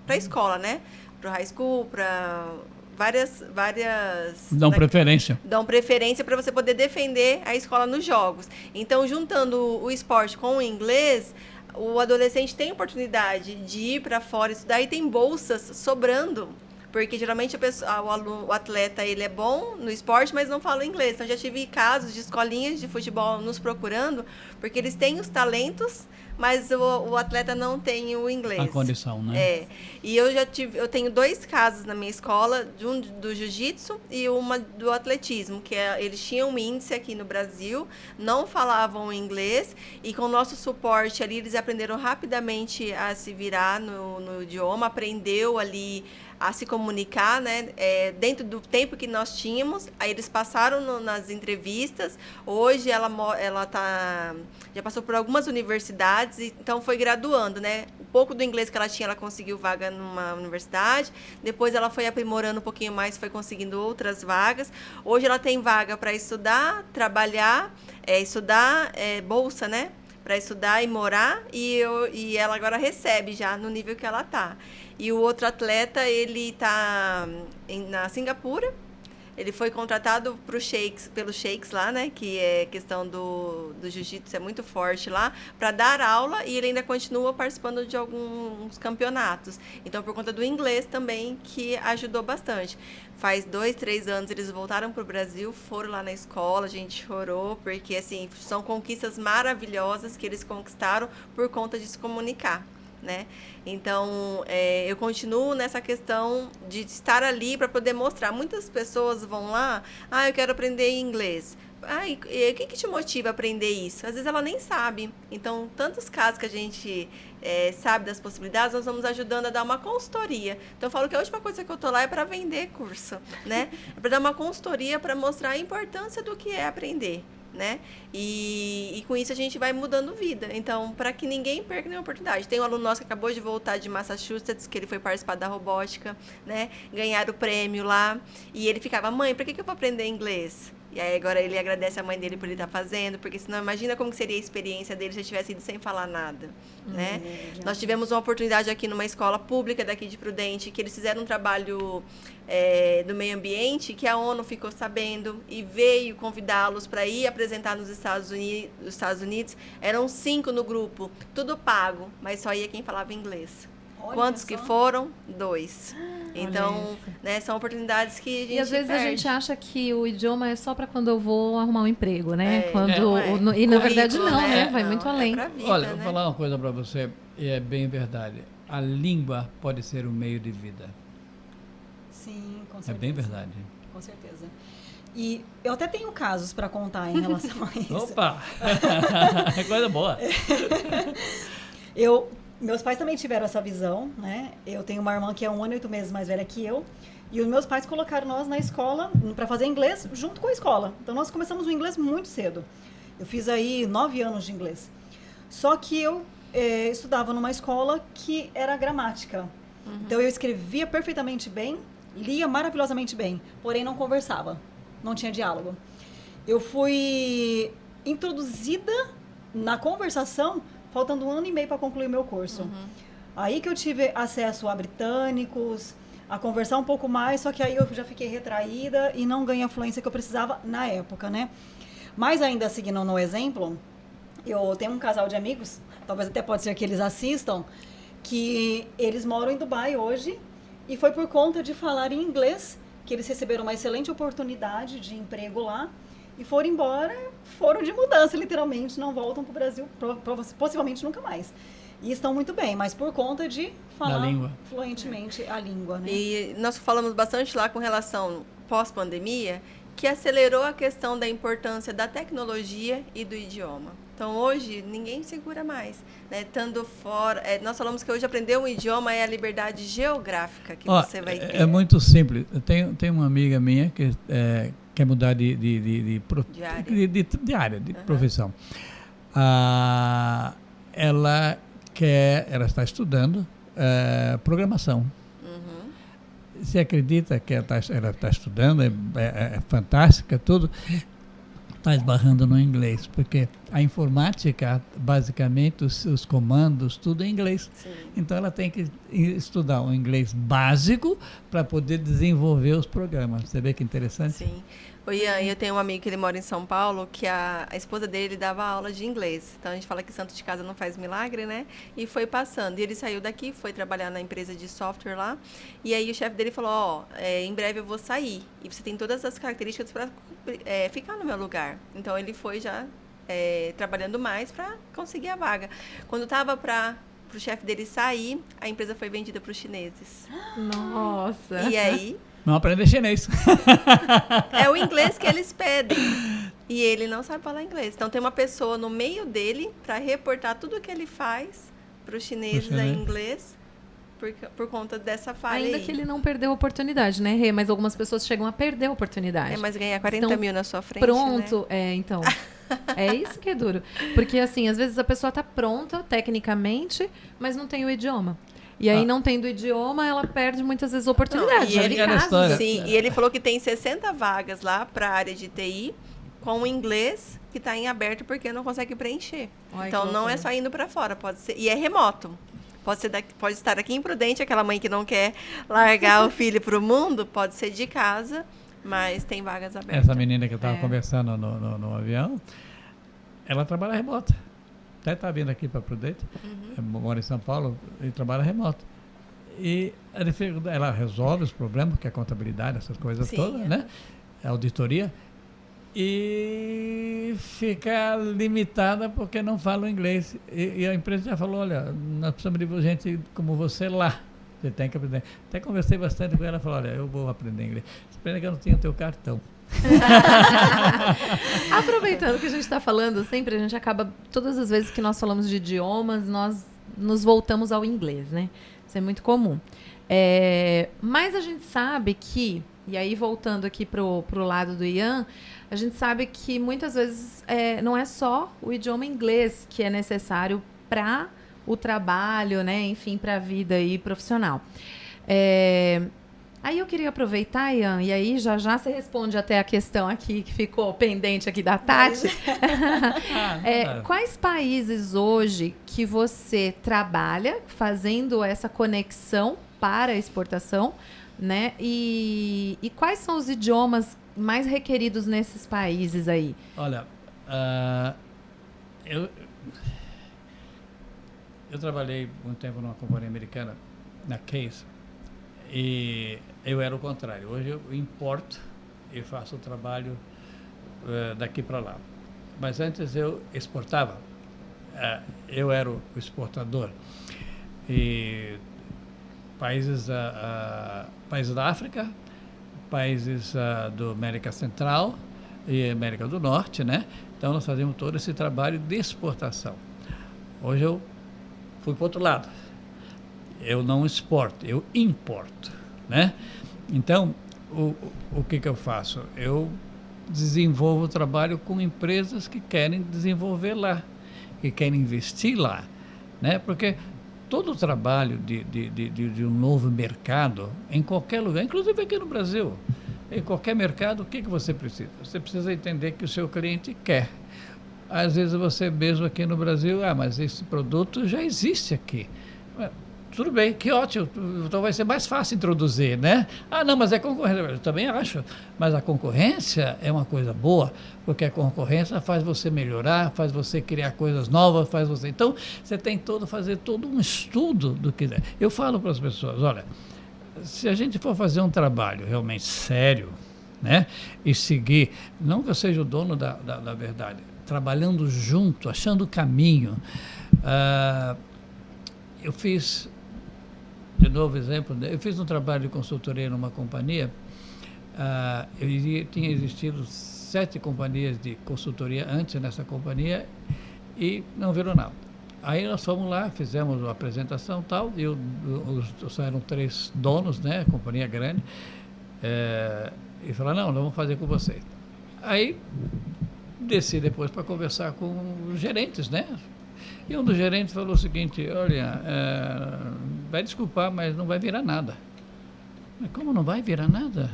a escola, né? Para o high school, para várias... Dão preferência. Dão preferência para você poder defender a escola nos jogos. Então, juntando o esporte com o inglês, o adolescente tem oportunidade de ir para fora estudar e tem bolsas sobrando. Porque geralmente o atleta ele é bom no esporte, mas não fala inglês. Então, já tive casos de escolinhas de futebol nos procurando, porque eles têm os talentos, mas o atleta não tem o inglês. A condição, né? E eu tenho 2 casos na minha escola, um do jiu-jitsu e uma do atletismo, que eles tinham um índice aqui no Brasil, não falavam inglês, e com o nosso suporte ali, eles aprenderam rapidamente a se virar no idioma, aprendeu ali a se comunicar, né? Dentro do tempo que nós tínhamos. Aí eles passaram nas entrevistas. Hoje ela já passou por algumas universidades, então foi graduando, né? Um pouco do inglês que ela tinha, ela conseguiu vaga numa universidade. Depois ela foi aprimorando um pouquinho mais, foi conseguindo outras vagas. Hoje ela tem vaga para estudar, trabalhar, bolsa, né? Para estudar e morar, e ela agora recebe já no nível que ela está. E o outro atleta, ele está na Singapura, ele foi contratado pelos sheiks lá, né, que é questão do jiu-jitsu, é muito forte lá, para dar aula, e ele ainda continua participando de alguns campeonatos. Então, por conta do inglês também, que ajudou bastante. Faz 2, 3 anos eles voltaram para o Brasil, foram lá na escola, a gente chorou, porque assim, são conquistas maravilhosas que eles conquistaram por conta de se comunicar, né? Então, eu continuo nessa questão de estar ali para poder mostrar. Muitas pessoas vão lá, eu quero aprender inglês. e o que te motiva a aprender isso? Às vezes ela nem sabe. Então, tantos casos que a gente sabe das possibilidades, nós vamos ajudando a dar uma consultoria. Então, eu falo que a última coisa que eu tô lá é para vender curso, né? É para dar uma consultoria para mostrar a importância do que é aprender, né? E com isso a gente vai mudando vida. Então, para que ninguém perca nenhuma oportunidade. Tem um aluno nosso que acabou de voltar de Massachusetts, que ele foi participar da robótica, né? Ganhar o prêmio lá. E ele ficava, mãe, por que eu vou aprender inglês? E aí agora ele agradece a mãe dele por ele estar fazendo, porque senão imagina como que seria a experiência dele se ele tivesse ido sem falar nada, né? Nós tivemos uma oportunidade aqui numa escola pública daqui de Prudente, que eles fizeram um trabalho do meio ambiente, que a ONU ficou sabendo e veio convidá-los para ir apresentar nos Estados Unidos. Eram 5 no grupo, tudo pago, mas só ia quem falava inglês. Olha Quantos só. que foram? 2. Então, né, são oportunidades que a gente E às vezes perde. a gente acha que o idioma é só para quando eu vou arrumar um emprego, né? Não é. E na verdade Currículo, não, né? Vai Não, muito é além. pra vida, Olha, né? vou falar uma coisa para você, e é bem verdade. A língua pode ser um meio de vida. Sim, com É certeza. bem verdade. Com certeza. E eu até tenho casos para contar em relação a isso. Opa! É coisa boa. Meus pais também tiveram essa visão, né? Eu tenho uma irmã que é 1 ano e 8 meses mais velha que eu. E os meus pais colocaram nós na escola para fazer inglês junto com a escola. Então, nós começamos o inglês muito cedo. Eu fiz aí 9 anos de inglês. Só que eu estudava numa escola que era gramática. Então, eu escrevia perfeitamente bem, lia maravilhosamente bem, porém não conversava. Não tinha diálogo. Eu fui introduzida na conversação faltando 1 ano e meio para concluir o meu curso. Aí que eu tive acesso a britânicos, a conversar um pouco mais, só que aí eu já fiquei retraída e não ganhei a fluência que eu precisava na época, né? Mas ainda seguindo no exemplo, eu tenho um casal de amigos, talvez até pode ser que eles assistam, que eles moram em Dubai hoje e foi por conta de falar em inglês que eles receberam uma excelente oportunidade de emprego lá e foram embora, foram de mudança, literalmente, não voltam para o Brasil, possivelmente nunca mais. E estão muito bem, mas por conta de falar fluentemente a língua, né? E nós falamos bastante lá com relação pós-pandemia, que acelerou a questão da importância da tecnologia e do idioma. Então, hoje, ninguém segura mais, né? Estando fora... nós falamos que hoje aprender um idioma é a liberdade geográfica que você vai ter. É muito simples. Tem uma amiga minha que quer mudar de área, de profissão. Ela está estudando programação. Você acredita que ela está estudando, é fantástica, tudo, está esbarrando no inglês, porque a informática, basicamente, os comandos, tudo é em inglês. Sim. Então, ela tem que estudar o inglês básico para poder desenvolver os programas. Você vê que interessante? Sim. O Ian, eu tenho um amigo que ele mora em São Paulo, que a esposa dele dava aula de inglês. Então, a gente fala que santo de casa não faz milagre, né? E foi passando. E ele saiu daqui, foi trabalhar na empresa de software lá. E aí, o chefe dele falou, em breve eu vou sair. E você tem todas as características para ficar no meu lugar. Então, ele foi já trabalhando mais para conseguir a vaga. Quando estava para o chefe dele sair, a empresa foi vendida para os chineses. Nossa! E aí... Não aprender chinês. É o inglês que eles pedem. E ele não sabe falar inglês. Então, tem uma pessoa no meio dele para reportar tudo o que ele faz para os chineses em inglês por conta dessa falha. Ainda aí. que ele não perdeu a oportunidade, né, Rê? Mas algumas pessoas chegam a perder a oportunidade. Mas ganhar 40 mil na sua frente, pronto, né? então. É isso que é duro. Porque, assim, às vezes a pessoa está pronta, tecnicamente, mas não tem o idioma. E aí, não tendo idioma, ela perde muitas vezes oportunidades. E ele, história. sim, e ele falou que tem 60 vagas lá para a área de TI com o inglês que está em aberto porque não consegue preencher. Ai, então, não é só indo para fora, pode ser. E é remoto. Pode estar aqui em Prudente, aquela mãe que não quer largar o filho para o mundo, pode ser de casa, mas tem vagas abertas. Essa menina que eu estava conversando no avião, ela trabalha remota. Até está vindo aqui para Prudente, mora em São Paulo e trabalha remoto. E ela resolve os problemas, que é a contabilidade, essas coisas todas, né? A auditoria. E fica limitada porque não fala o inglês. E a empresa já falou, olha, nós precisamos de gente como você lá. Você tem que aprender. Até conversei bastante com ela, falou, olha, eu vou aprender inglês. Pena que eu não tinha o teu cartão. Aproveitando que a gente está falando sempre, a gente acaba, todas as vezes que nós falamos de idiomas, nós nos voltamos ao inglês, né? Isso é muito comum. Mas a gente sabe que, e aí voltando aqui pro lado do Ian, a gente sabe que muitas vezes não é só o idioma inglês que é necessário para o trabalho, né? Enfim, para a vida aí profissional. Aí eu queria aproveitar, Ian, e aí já você responde até a questão aqui que ficou pendente aqui da Tati. Quais países hoje que você trabalha fazendo essa conexão para a exportação, né? E quais são os idiomas mais requeridos nesses países aí? Olha, eu trabalhei muito tempo numa companhia americana, na Case, e eu era o contrário. Hoje eu importo e faço o trabalho daqui para lá. Mas antes eu exportava. Eu era o exportador. E países da África, países do América Central e América do Norte, né? Então nós fazíamos todo esse trabalho de exportação. Hoje eu fui para o outro lado. Eu não exporto, eu importo, né? Então, o que eu faço? Eu desenvolvo o trabalho com empresas que querem desenvolver lá, que querem investir lá, né? Porque todo o trabalho de um novo mercado, em qualquer lugar, inclusive aqui no Brasil, em qualquer mercado, o que você precisa? Você precisa entender que o seu cliente quer. Às vezes você mesmo aqui no Brasil, mas esse produto já existe aqui. Tudo bem, que ótimo, então vai ser mais fácil introduzir, né? Não, mas é concorrência. Eu também acho, mas a concorrência é uma coisa boa, porque a concorrência faz você melhorar, faz você criar coisas novas, faz você... Então, você tem fazer todo um estudo do que... Eu falo para as pessoas, olha, se a gente for fazer um trabalho realmente sério, né? E seguir, não que eu seja o dono da verdade, trabalhando junto, achando o caminho. Eu fiz... De novo exemplo, eu fiz um trabalho de consultoria numa companhia, tinha existido 7 companhias de consultoria antes nessa companhia e não virou nada. Aí nós fomos lá, fizemos uma apresentação e tal, e só eram 3 donos, né, companhia grande, e falaram, não, nós vamos fazer com vocês. Aí desci depois para conversar com os gerentes, né? E um dos gerentes falou o seguinte, olha, vai desculpar, mas não vai virar nada. Mas como não vai virar nada?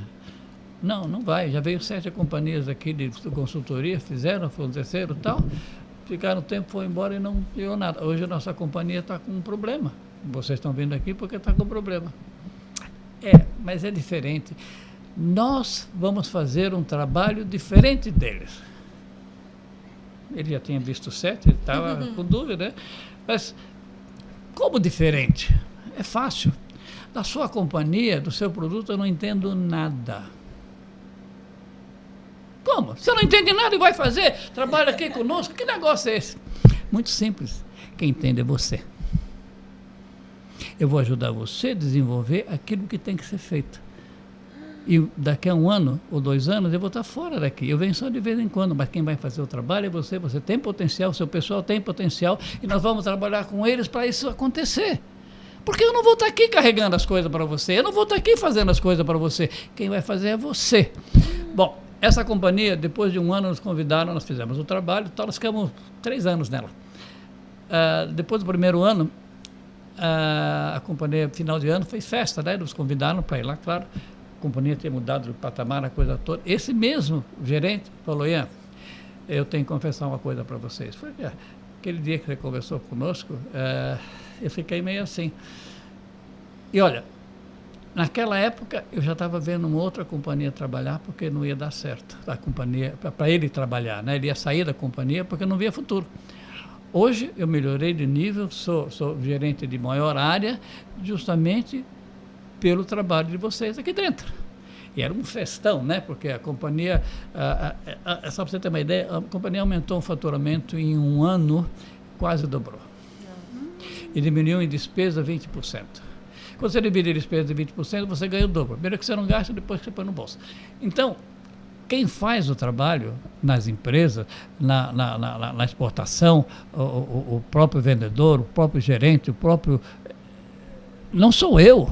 Não vai. Já veio 7 companhias aqui de consultoria, fizeram, aconteceram e tal, ficaram um tempo, foi embora e não deu nada. Hoje a nossa companhia está com um problema. Vocês estão vindo aqui porque está com problema. Mas é diferente. Nós vamos fazer um trabalho diferente deles. Ele já tinha visto 7, ele estava com dúvida, né? Mas como diferente? É fácil. Da sua companhia, do seu produto, eu não entendo nada. Como? Você não entende nada e vai fazer? Trabalha aqui conosco? Que negócio é esse? Muito simples. Quem entende é você. Eu vou ajudar você a desenvolver aquilo que tem que ser feito. E daqui a 1 ano ou 2 anos eu vou estar fora daqui. Eu venho só de vez em quando, mas quem vai fazer o trabalho é você. Você tem potencial, seu pessoal tem potencial e nós vamos trabalhar com eles para isso acontecer. Porque eu não vou estar aqui carregando as coisas para você, eu não vou estar aqui fazendo as coisas para você. Quem vai fazer é você. Bom, essa companhia, depois de 1 ano, nos convidaram, nós fizemos o trabalho, então nós ficamos 3 anos nela. Depois do 1º ano, a companhia, final de ano, fez festa, né? Nos convidaram para ir lá, claro. A companhia tinha mudado de patamar, a coisa toda. Esse mesmo gerente falou, Ian, eu tenho que confessar uma coisa para vocês. Foi aquele dia que você conversou conosco, eu fiquei meio assim. E olha, naquela época eu já estava vendo uma outra companhia trabalhar porque não ia dar certo. A companhia, para ele trabalhar, né? Ele ia sair da companhia porque não via futuro. Hoje eu melhorei de nível, sou gerente de maior área, justamente pelo trabalho de vocês aqui dentro. E era um festão, né? Porque a companhia, só para você ter uma ideia, a companhia aumentou o faturamento em 1 ano, quase dobrou. E diminuiu em despesa 20%. Quando você divide a despesa de 20%, você ganha o dobro. Primeiro que você não gasta, depois que você põe no bolso. Então, quem faz o trabalho nas empresas, na exportação, o próprio vendedor, o próprio gerente, não sou eu,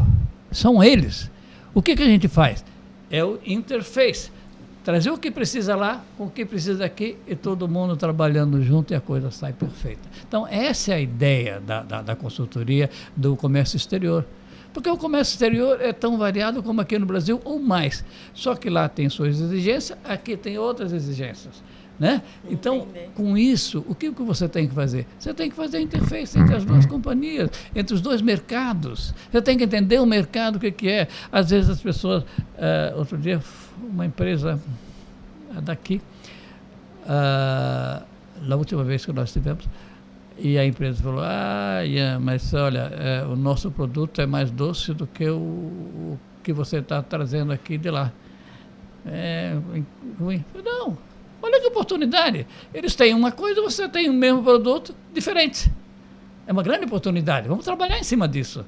são eles. O que a gente faz? É o interface. Trazer o que precisa lá, com o que precisa aqui, e todo mundo trabalhando junto e a coisa sai perfeita. Então, essa é a ideia da consultoria do comércio exterior. Porque o comércio exterior é tão variado como aqui no Brasil, ou mais. Só que lá tem suas exigências, aqui tem outras exigências. Né? Então, com isso, o que você tem que fazer? Você tem que fazer a interface entre as duas companhias, entre os dois mercados. Você tem que entender o mercado, o que é. Às vezes as pessoas... outro dia, uma empresa daqui, na última vez que nós tivemos, e a empresa falou, Ian, mas olha, o nosso produto é mais doce do que o que você está trazendo aqui de lá. É ruim. Não. Olha que oportunidade. Eles têm uma coisa, você tem o mesmo produto, diferente. É uma grande oportunidade. Vamos trabalhar em cima disso.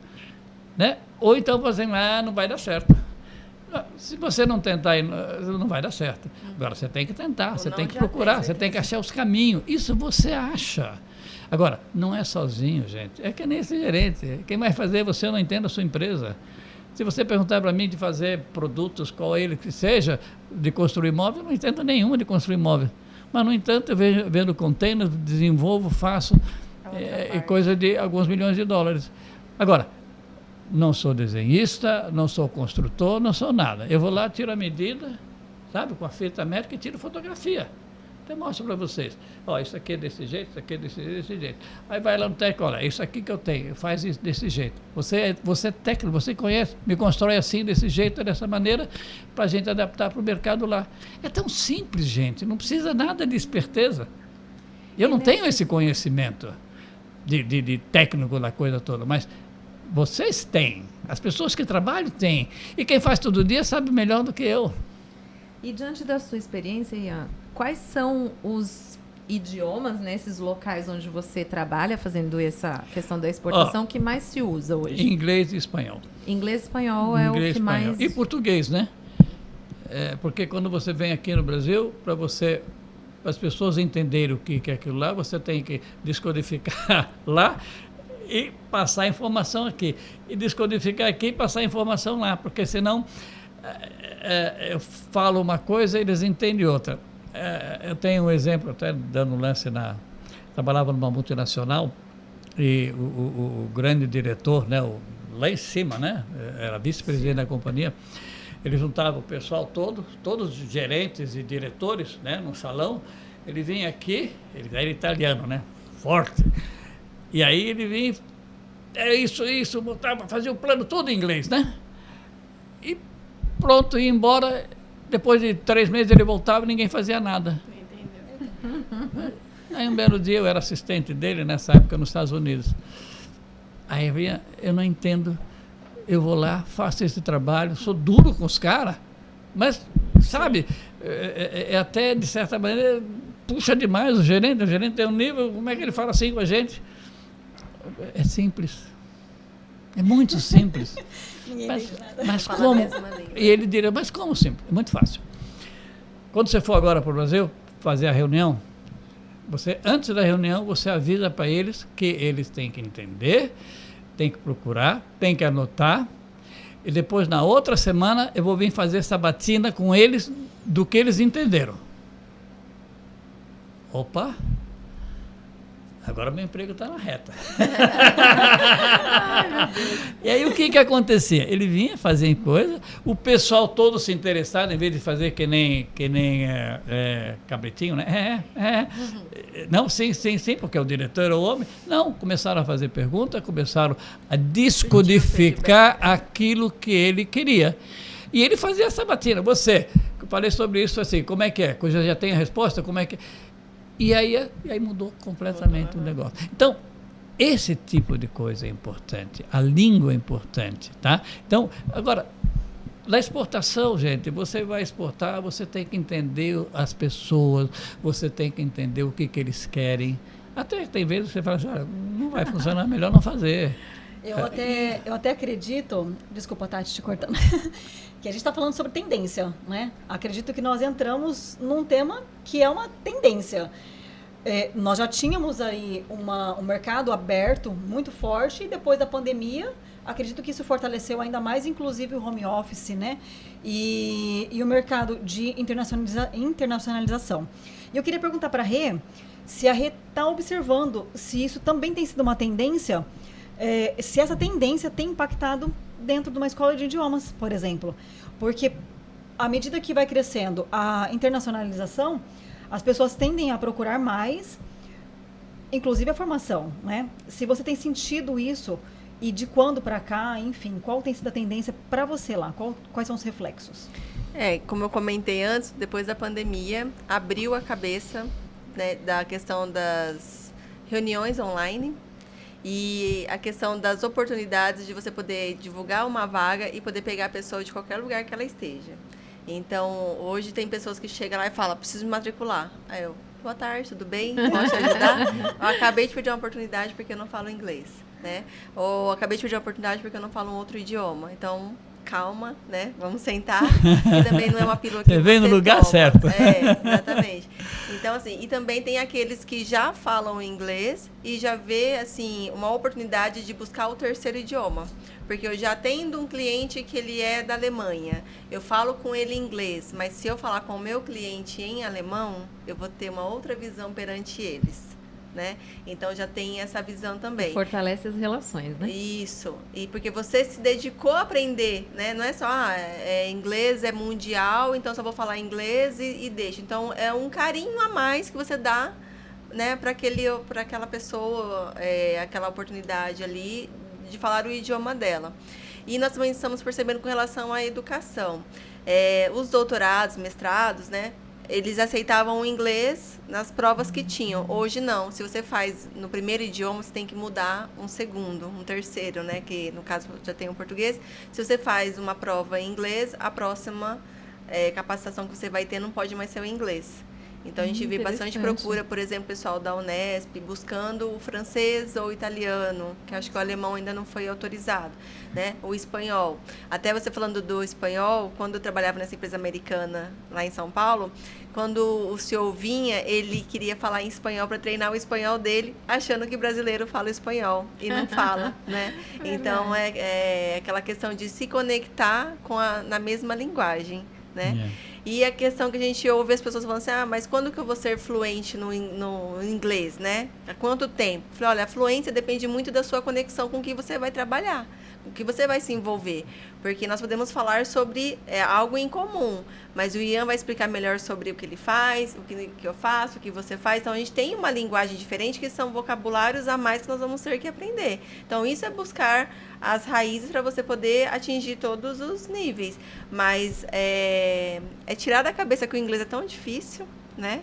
Né? Ou então você não vai dar certo. Se você não tentar, não vai dar certo. Agora, você tem que tentar, você tem que procurar, você tem que achar os caminhos. Isso você acha. Agora, não é sozinho, gente. É que nem esse gerente. Quem vai fazer, você não entende a sua empresa. Se você perguntar para mim de fazer produtos, qual ele que seja, de construir móvel, eu não entendo nenhuma de construir móvel. Mas, no entanto, eu vendo containers, desenvolvo, faço, e coisa de alguns milhões de dólares. Agora, não sou desenhista, não sou construtor, não sou nada. Eu vou lá, tiro a medida, sabe, com a fita métrica e tiro fotografia. Eu mostro para vocês. Ó, isso aqui é desse jeito, isso aqui é desse jeito. Aí vai lá no técnico, olha, isso aqui que eu tenho, faz isso desse jeito. Você é técnico, você conhece, me constrói assim, desse jeito, dessa maneira, para a gente adaptar para o mercado lá. É tão simples, gente, não precisa nada de esperteza. Eu não tenho esse conhecimento de técnico da coisa toda, mas vocês têm, as pessoas que trabalham têm, e quem faz todo dia sabe melhor do que eu. E diante da sua experiência, Ian, quais são os idiomas nesses locais onde você trabalha fazendo essa questão da exportação que mais se usa hoje? Inglês e espanhol. Inglês e espanhol é o que mais... E português, né? Porque quando você vem aqui no Brasil, para as pessoas entenderem o que é aquilo lá, você tem que descodificar lá e passar a informação aqui. E descodificar aqui e passar a informação lá, porque senão... eu falo uma coisa e eles entendem outra. Eu tenho um exemplo, até dando um lance trabalhava numa multinacional e o grande diretor, né, lá em cima, né, era vice-presidente da companhia, ele juntava o pessoal todo, todos os gerentes e diretores, né, num salão. Ele vinha aqui, ele era italiano, né, forte, e aí ele vinha, isso, botava, fazia o plano todo em inglês, né, e pronto, ia embora. Depois de 3 meses ele voltava e ninguém fazia nada. Entendeu? Aí um belo dia eu era assistente dele nessa época nos Estados Unidos. Aí eu não entendo, eu vou lá, faço esse trabalho, sou duro com os caras, mas, sabe, até de certa maneira puxa demais o gerente tem um nível, como é que ele fala assim com a gente? É simples. É muito simples. Mas como? E ele diria, mas como simples? É muito fácil. Quando você for agora para o Brasil fazer a reunião, antes da reunião, você avisa para eles que eles têm que entender, têm que procurar, têm que anotar, e depois, na outra semana, eu vou vir fazer sabatina com eles do que eles entenderam. Opa! Agora meu emprego está na reta. E aí o que acontecia? Ele vinha fazer coisa, o pessoal todo se interessado, em vez de fazer que nem cabritinho, né? Não, sim, porque o diretor era o homem. Não, começaram a fazer perguntas, começaram a descodificar aquilo que ele queria. E ele fazia essa batina. Eu falei sobre isso assim, como é que é? Eu já tem a resposta, como é que é? E aí mudou completamente o negócio. Então, esse tipo de coisa é importante. A língua é importante, tá? Então, agora, na exportação, gente, você vai exportar, você tem que entender as pessoas, você tem que entender o que eles querem. Até tem vezes que você fala assim, olha, não vai funcionar, melhor não fazer. Eu até acredito, desculpa, Tati, te cortando, que a gente está falando sobre tendência, né? Acredito que nós entramos num tema que é uma tendência. Nós já tínhamos aí um mercado aberto muito forte e depois da pandemia, acredito que isso fortaleceu ainda mais, inclusive o home office, né? E o mercado de internacionalização. E eu queria perguntar para a Rê se a Rê está observando se isso também tem sido uma tendência, se essa tendência tem impactado dentro de uma escola de idiomas, por exemplo. Porque à medida que vai crescendo a internacionalização, as pessoas tendem a procurar mais, inclusive a formação, né? Se você tem sentido isso e de quando para cá, enfim, qual tem sido a tendência para você lá? Quais são os reflexos? Como eu comentei antes, depois da pandemia, abriu a cabeça, né, da questão das reuniões online e a questão das oportunidades de você poder divulgar uma vaga e poder pegar a pessoa de qualquer lugar que ela esteja. Então, hoje tem pessoas que chegam lá e falam, preciso me matricular. Aí eu, boa tarde, tudo bem? Posso te ajudar? Eu acabei de pedir uma oportunidade porque eu não falo inglês, né? Ou acabei de pedir uma oportunidade porque eu não falo um outro idioma. Então, calma, né? Vamos sentar. E também não é uma pílula que você vem no lugar toma. certo. Exatamente. Então, assim, e também tem aqueles que já falam inglês e já vê, assim, uma oportunidade de buscar o terceiro idioma. Porque eu já atendo um cliente que ele é da Alemanha. Eu falo com ele em inglês, mas se eu falar com o meu cliente em alemão, eu vou ter uma outra visão perante eles, né? Então já tem essa visão também. Fortalece as relações, né? Isso. E porque você se dedicou a aprender, né? Não é só, inglês é mundial, então só vou falar inglês e deixa. Então é um carinho a mais que você dá, né, para aquela pessoa, aquela oportunidade ali de falar o idioma dela. E nós também estamos percebendo com relação à educação. Os doutorados, mestrados, né, eles aceitavam o inglês nas provas que tinham. Hoje não. Se você faz no primeiro idioma, você tem que mudar um segundo, um terceiro, né, que no caso já tem o português. Se você faz uma prova em inglês, a próxima capacitação que você vai ter não pode mais ser o inglês. Então, a gente vê bastante procura, por exemplo, pessoal da Unesp, buscando o francês ou o italiano, que acho que o alemão ainda não foi autorizado, né? O espanhol. Até você falando do espanhol, quando eu trabalhava nessa empresa americana lá em São Paulo, quando o senhor vinha, ele queria falar em espanhol para treinar o espanhol dele, achando que brasileiro fala espanhol e não fala, né? Então, é aquela questão de se conectar na mesma linguagem, né? Yeah. E a questão que a gente ouve as pessoas falando assim, mas quando que eu vou ser fluente no inglês, né? Há quanto tempo? Eu falei, olha, a fluência depende muito da sua conexão com o que você vai trabalhar, com o que você vai se envolver. Porque nós podemos falar sobre algo em comum, mas o Ian vai explicar melhor sobre o que ele faz, o que eu faço, o que você faz. Então, a gente tem uma linguagem diferente, que são vocabulários a mais que nós vamos ter que aprender. Então, isso é buscar as raízes para você poder atingir todos os níveis. Mas tirar da cabeça que o inglês é tão difícil, né?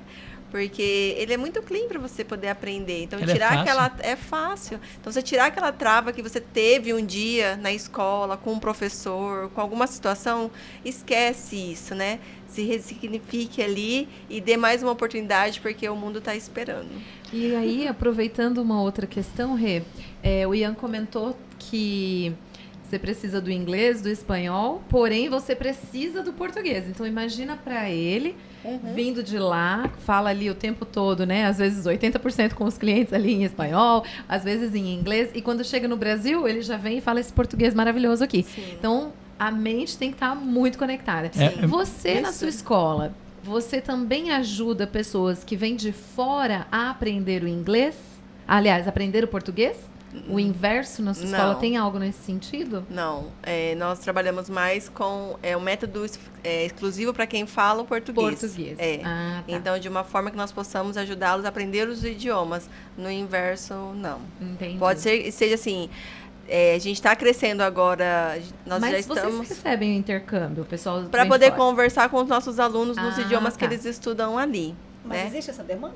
Porque ele é muito clean para você poder aprender. Então, ele tirar é fácil. Então, você tirar aquela trava que você teve um dia na escola, com um professor, com alguma situação, esquece isso, né? Se ressignifique ali e dê mais uma oportunidade, porque o mundo está esperando. E aí, aproveitando uma outra questão, Rê, o Ian comentou que você precisa do inglês, do espanhol, porém você precisa do português. Então, imagina para ele, vindo de lá, fala ali o tempo todo, né? Às vezes 80% com os clientes ali em espanhol, às vezes em inglês. E quando chega no Brasil, ele já vem e fala esse português maravilhoso aqui. Sim. Então, a mente tem que estar muito conectada. Você, na sua escola, você também ajuda pessoas que vêm de fora a aprender o inglês? Aliás, aprender o português? O inverso na sua escola tem algo nesse sentido? Não. Nós trabalhamos mais com um método exclusivo para quem fala o português. Tá. Então, de uma forma que nós possamos ajudá-los a aprender os idiomas. No inverso, não. Entendi. Pode ser que seja assim. A gente está crescendo agora. Nós Mas já estamos. Vocês recebem o intercâmbio, o pessoal. Para poder conversar com os nossos alunos nos idiomas que eles estudam ali. Mas né? existe essa demanda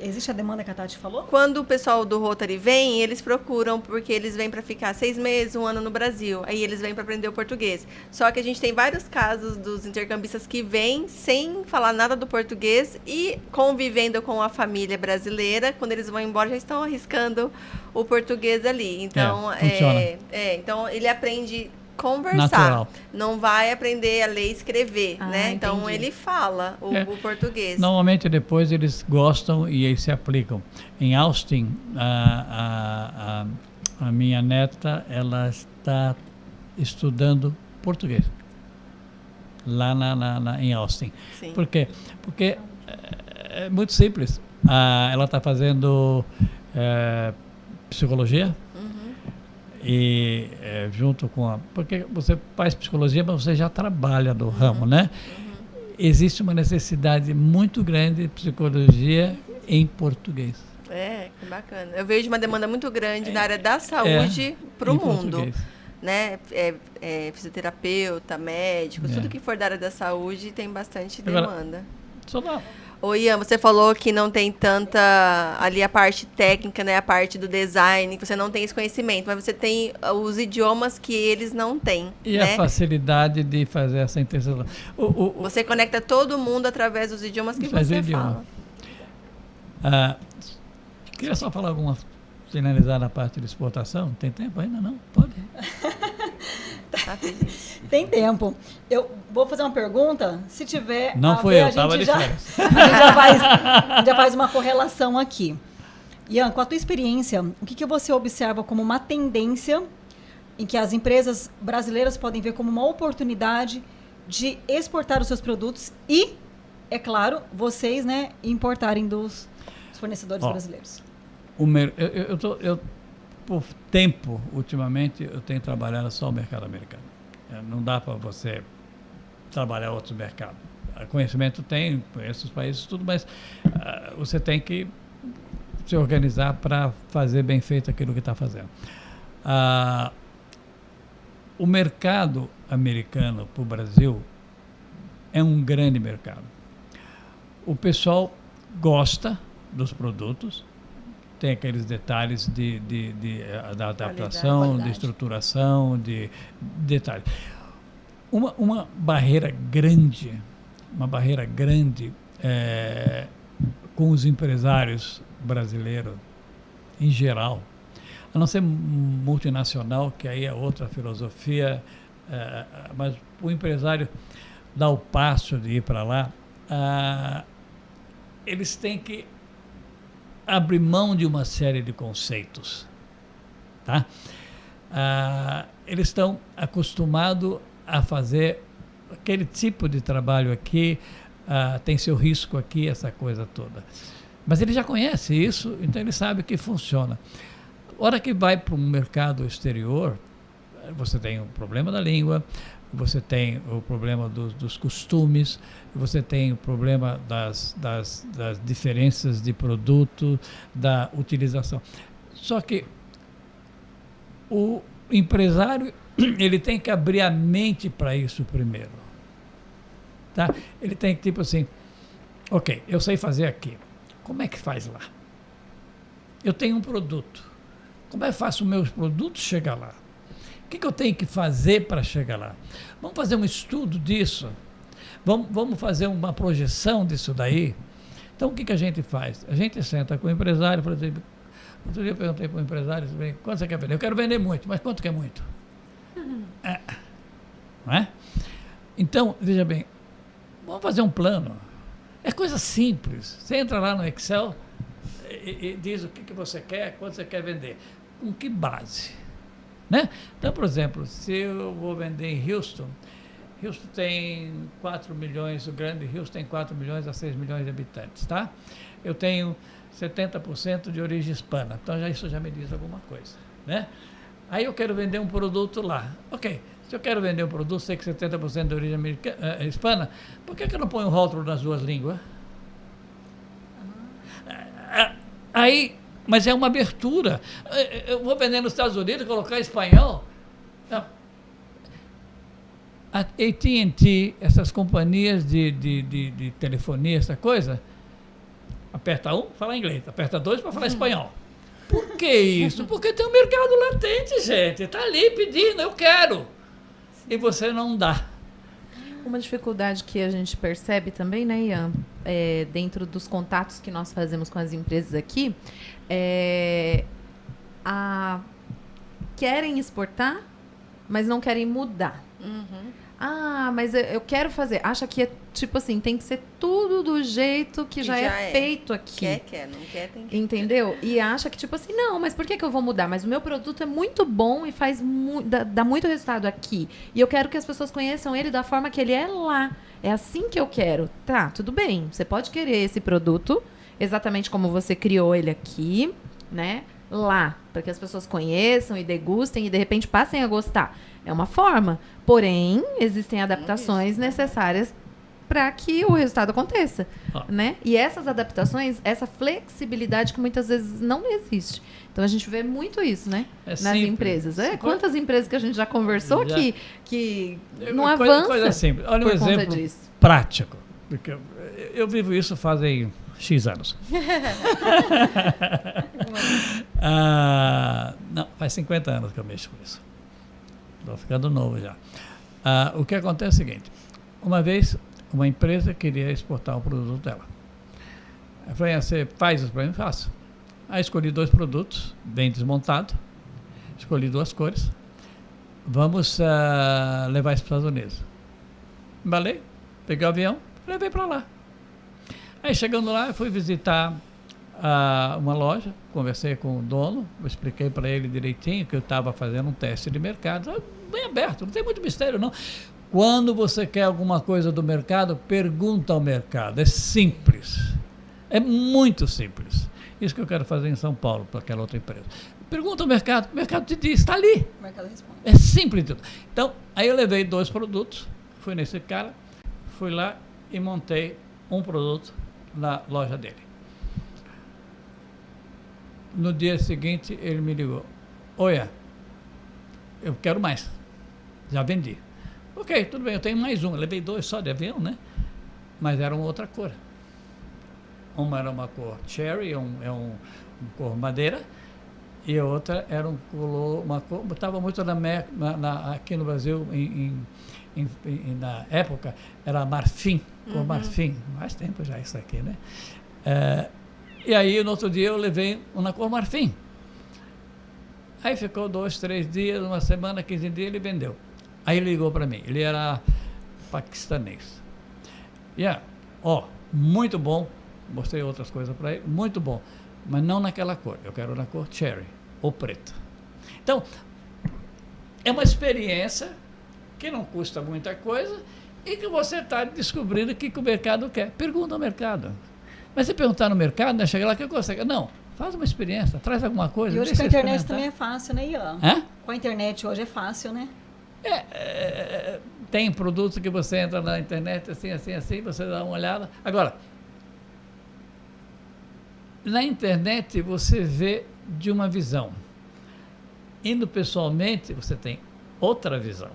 existe a demanda que a Tati falou? Quando o pessoal do Rotary vem, eles procuram, porque eles vêm para ficar 6 meses, 1 ano no Brasil. Aí eles vêm para aprender o português. Só que a gente tem vários casos dos intercambistas que vêm sem falar nada do português e convivendo com a família brasileira. Quando eles vão embora, já estão arriscando o português ali. Então, funciona. Então ele aprende conversar, Natural. não vai aprender a ler e escrever, né? Então entendi. ele fala o português. Normalmente depois eles gostam e eles se aplicam. Em Austin, a minha neta, ela está estudando português. Lá em Austin. Sim. Por quê? Porque é muito simples. Ela está fazendo psicologia. E junto com porque você faz psicologia, mas você já trabalha no ramo, né? Existe uma necessidade muito grande de psicologia em português. Que bacana. Eu vejo uma demanda muito grande na área da saúde para o em mundo. português. Né? Fisioterapeuta, médico, tudo que for da área da saúde tem bastante Agora, demanda. Só dá. Ô Ian, você falou que não tem tanta ali a parte técnica, né? A parte do design, que você não tem esse conhecimento, mas você tem os idiomas que eles não têm. E né? a facilidade de fazer essa interseção. Você conecta todo mundo através dos idiomas que Faz o você idioma. fala. Queria só falar finalizar na parte de exportação. Tem tempo ainda? Não? Pode. Tá feliz. Tem tempo. Eu vou fazer uma pergunta. Se tiver. Não a fui ver, eu, a estava gente de já, férias. a gente já faz uma correlação aqui. Ian, com a tua experiência, o que você observa como uma tendência em que as empresas brasileiras podem ver como uma oportunidade de exportar os seus produtos e, é claro, vocês, né, importarem dos fornecedores brasileiros? Por tempo, ultimamente, eu tenho trabalhado só o mercado americano. Não dá para você trabalhar outros mercados. Conhecimento tem, conheço os países, tudo, mas você tem que se organizar para fazer bem feito aquilo que está fazendo. O mercado americano para o Brasil é um grande mercado. O pessoal gosta dos produtos, tem aqueles detalhes da adaptação, qualidade. de estruturação, de detalhes. Uma barreira grande com os empresários brasileiros em geral, a não ser multinacional, que aí é outra filosofia, mas o empresário dá o passo de ir para lá, eles têm que abrir mão de uma série de conceitos, tá? Eles estão acostumados a fazer aquele tipo de trabalho aqui, tem seu risco aqui, essa coisa toda. Mas ele já conhece isso, então ele sabe que funciona. A hora que vai para um mercado exterior, você tem o problema da língua, você tem o problema dos costumes, você tem o problema das diferenças de produto, da utilização. Só que o empresário, ele tem que abrir a mente para isso primeiro. Tá? Ele tem que, tipo assim, ok, eu sei fazer aqui. Como é que faz lá? Eu tenho um produto. Como é que faço os meus produtos chegar lá? O que eu tenho que fazer para chegar lá? Vamos fazer um estudo disso? Vamos fazer uma projeção disso daí? Então, o que a gente faz? A gente senta com o empresário, por exemplo, outro dia eu perguntei para o empresário, quanto você quer vender? Eu quero vender muito, mas quanto que é muito? Não é? Então, veja bem, vamos fazer um plano. É coisa simples. Você entra lá no Excel e diz o que você quer, quanto você quer vender. Com que base? Né? Então, por exemplo, se eu vou vender em Houston tem 4 milhões, o grande Houston tem 4 milhões a 6 milhões de habitantes, tá? Eu tenho 70% de origem hispana, então isso já me diz alguma coisa, né? Aí eu quero vender um produto lá. Ok, se eu quero vender um produto, sei que 70% de origem hispana, por que eu não ponho um rótulo nas duas línguas? Aí, mas é uma abertura. Eu vou vender nos Estados Unidos e colocar espanhol? Não. A AT&T, essas companhias de telefonia, essa coisa, Aperta 1, fala inglês. Aperta 2 para falar espanhol. Por que isso? Porque tem um mercado latente, gente. Está ali pedindo, eu quero. E você não dá. Uma dificuldade que a gente percebe também, né, Ian, dentro dos contatos que nós fazemos com as empresas aqui, querem exportar, mas não querem mudar. Ah, mas eu quero fazer. Acha que é tipo assim, tem que ser tudo do jeito que já é feito aqui. Quer, não quer, tem que... Entendeu? E acha que tipo assim, não, mas por que eu vou mudar? Mas o meu produto é muito bom e dá muito resultado aqui. E eu quero que as pessoas conheçam ele da forma que ele é lá. É assim que eu quero. Tá, tudo bem. Você pode querer esse produto exatamente como você criou ele aqui, né? Lá, para que as pessoas conheçam e degustem e de repente passem a gostar. É uma forma. Porém, existem adaptações necessárias para que o resultado aconteça, né? E essas adaptações, essa flexibilidade que muitas vezes não existe. Então, a gente vê muito isso, né? Nas simples. Empresas. Quantas empresas que a gente já conversou que não coisa, avançam coisa simples. Olha um exemplo prático. Porque eu vivo isso fazem X anos. Não, faz 50 anos que eu mexo com isso. Estou ficando novo já. O que acontece é o seguinte. Uma vez, uma empresa queria exportar um produto dela. Eu falei, você faz isso para mim? Faço. Aí escolhi 2 produtos, bem desmontado. Escolhi 2 cores. Vamos levar isso para os Estados Unidos. Embalei, peguei o avião, levei para lá. Aí chegando lá, eu fui visitar uma loja, conversei com o dono, expliquei para ele direitinho que eu estava fazendo um teste de mercado, bem aberto, não tem muito mistério não. Quando você quer alguma coisa do mercado, pergunta ao mercado, é simples, é muito simples. Isso que eu quero fazer em São Paulo, para aquela outra empresa. Pergunta ao mercado, o mercado te diz, está ali. O mercado responde. É simples tudo. Então, aí eu levei 2 produtos, fui nesse cara, fui lá e montei um produto na loja dele. No dia seguinte, ele me ligou. Olha, eu quero mais. Já vendi. Ok, tudo bem, eu tenho mais um. Eu levei 2 só de avião, né? Mas era uma outra cor. Uma era uma cor cherry, uma cor madeira, e a outra era uma cor, estava muito aqui no Brasil, na época, era marfim, cor marfim. Mais tempo já isso aqui, né? E aí, no outro dia, eu levei na cor marfim. Aí ficou 2, 3 dias, uma semana, 15 dias, ele vendeu. Aí ele ligou para mim, ele era paquistanês. Muito bom, mostrei outras coisas para ele, muito bom, mas não naquela cor, eu quero na cor cherry, ou preto. Então, é uma experiência que não custa muita coisa e que você está descobrindo o que o mercado quer. Pergunta ao mercado. Mas se perguntar no mercado, né, chega lá, o que você quer? Não, faz uma experiência, traz alguma coisa. E hoje com a internet também é fácil, né, Ian? Com a internet hoje é fácil, né? Tem produtos que você entra na internet assim, você dá uma olhada. Agora, na internet você vê de uma visão. Indo pessoalmente, você tem outra visão.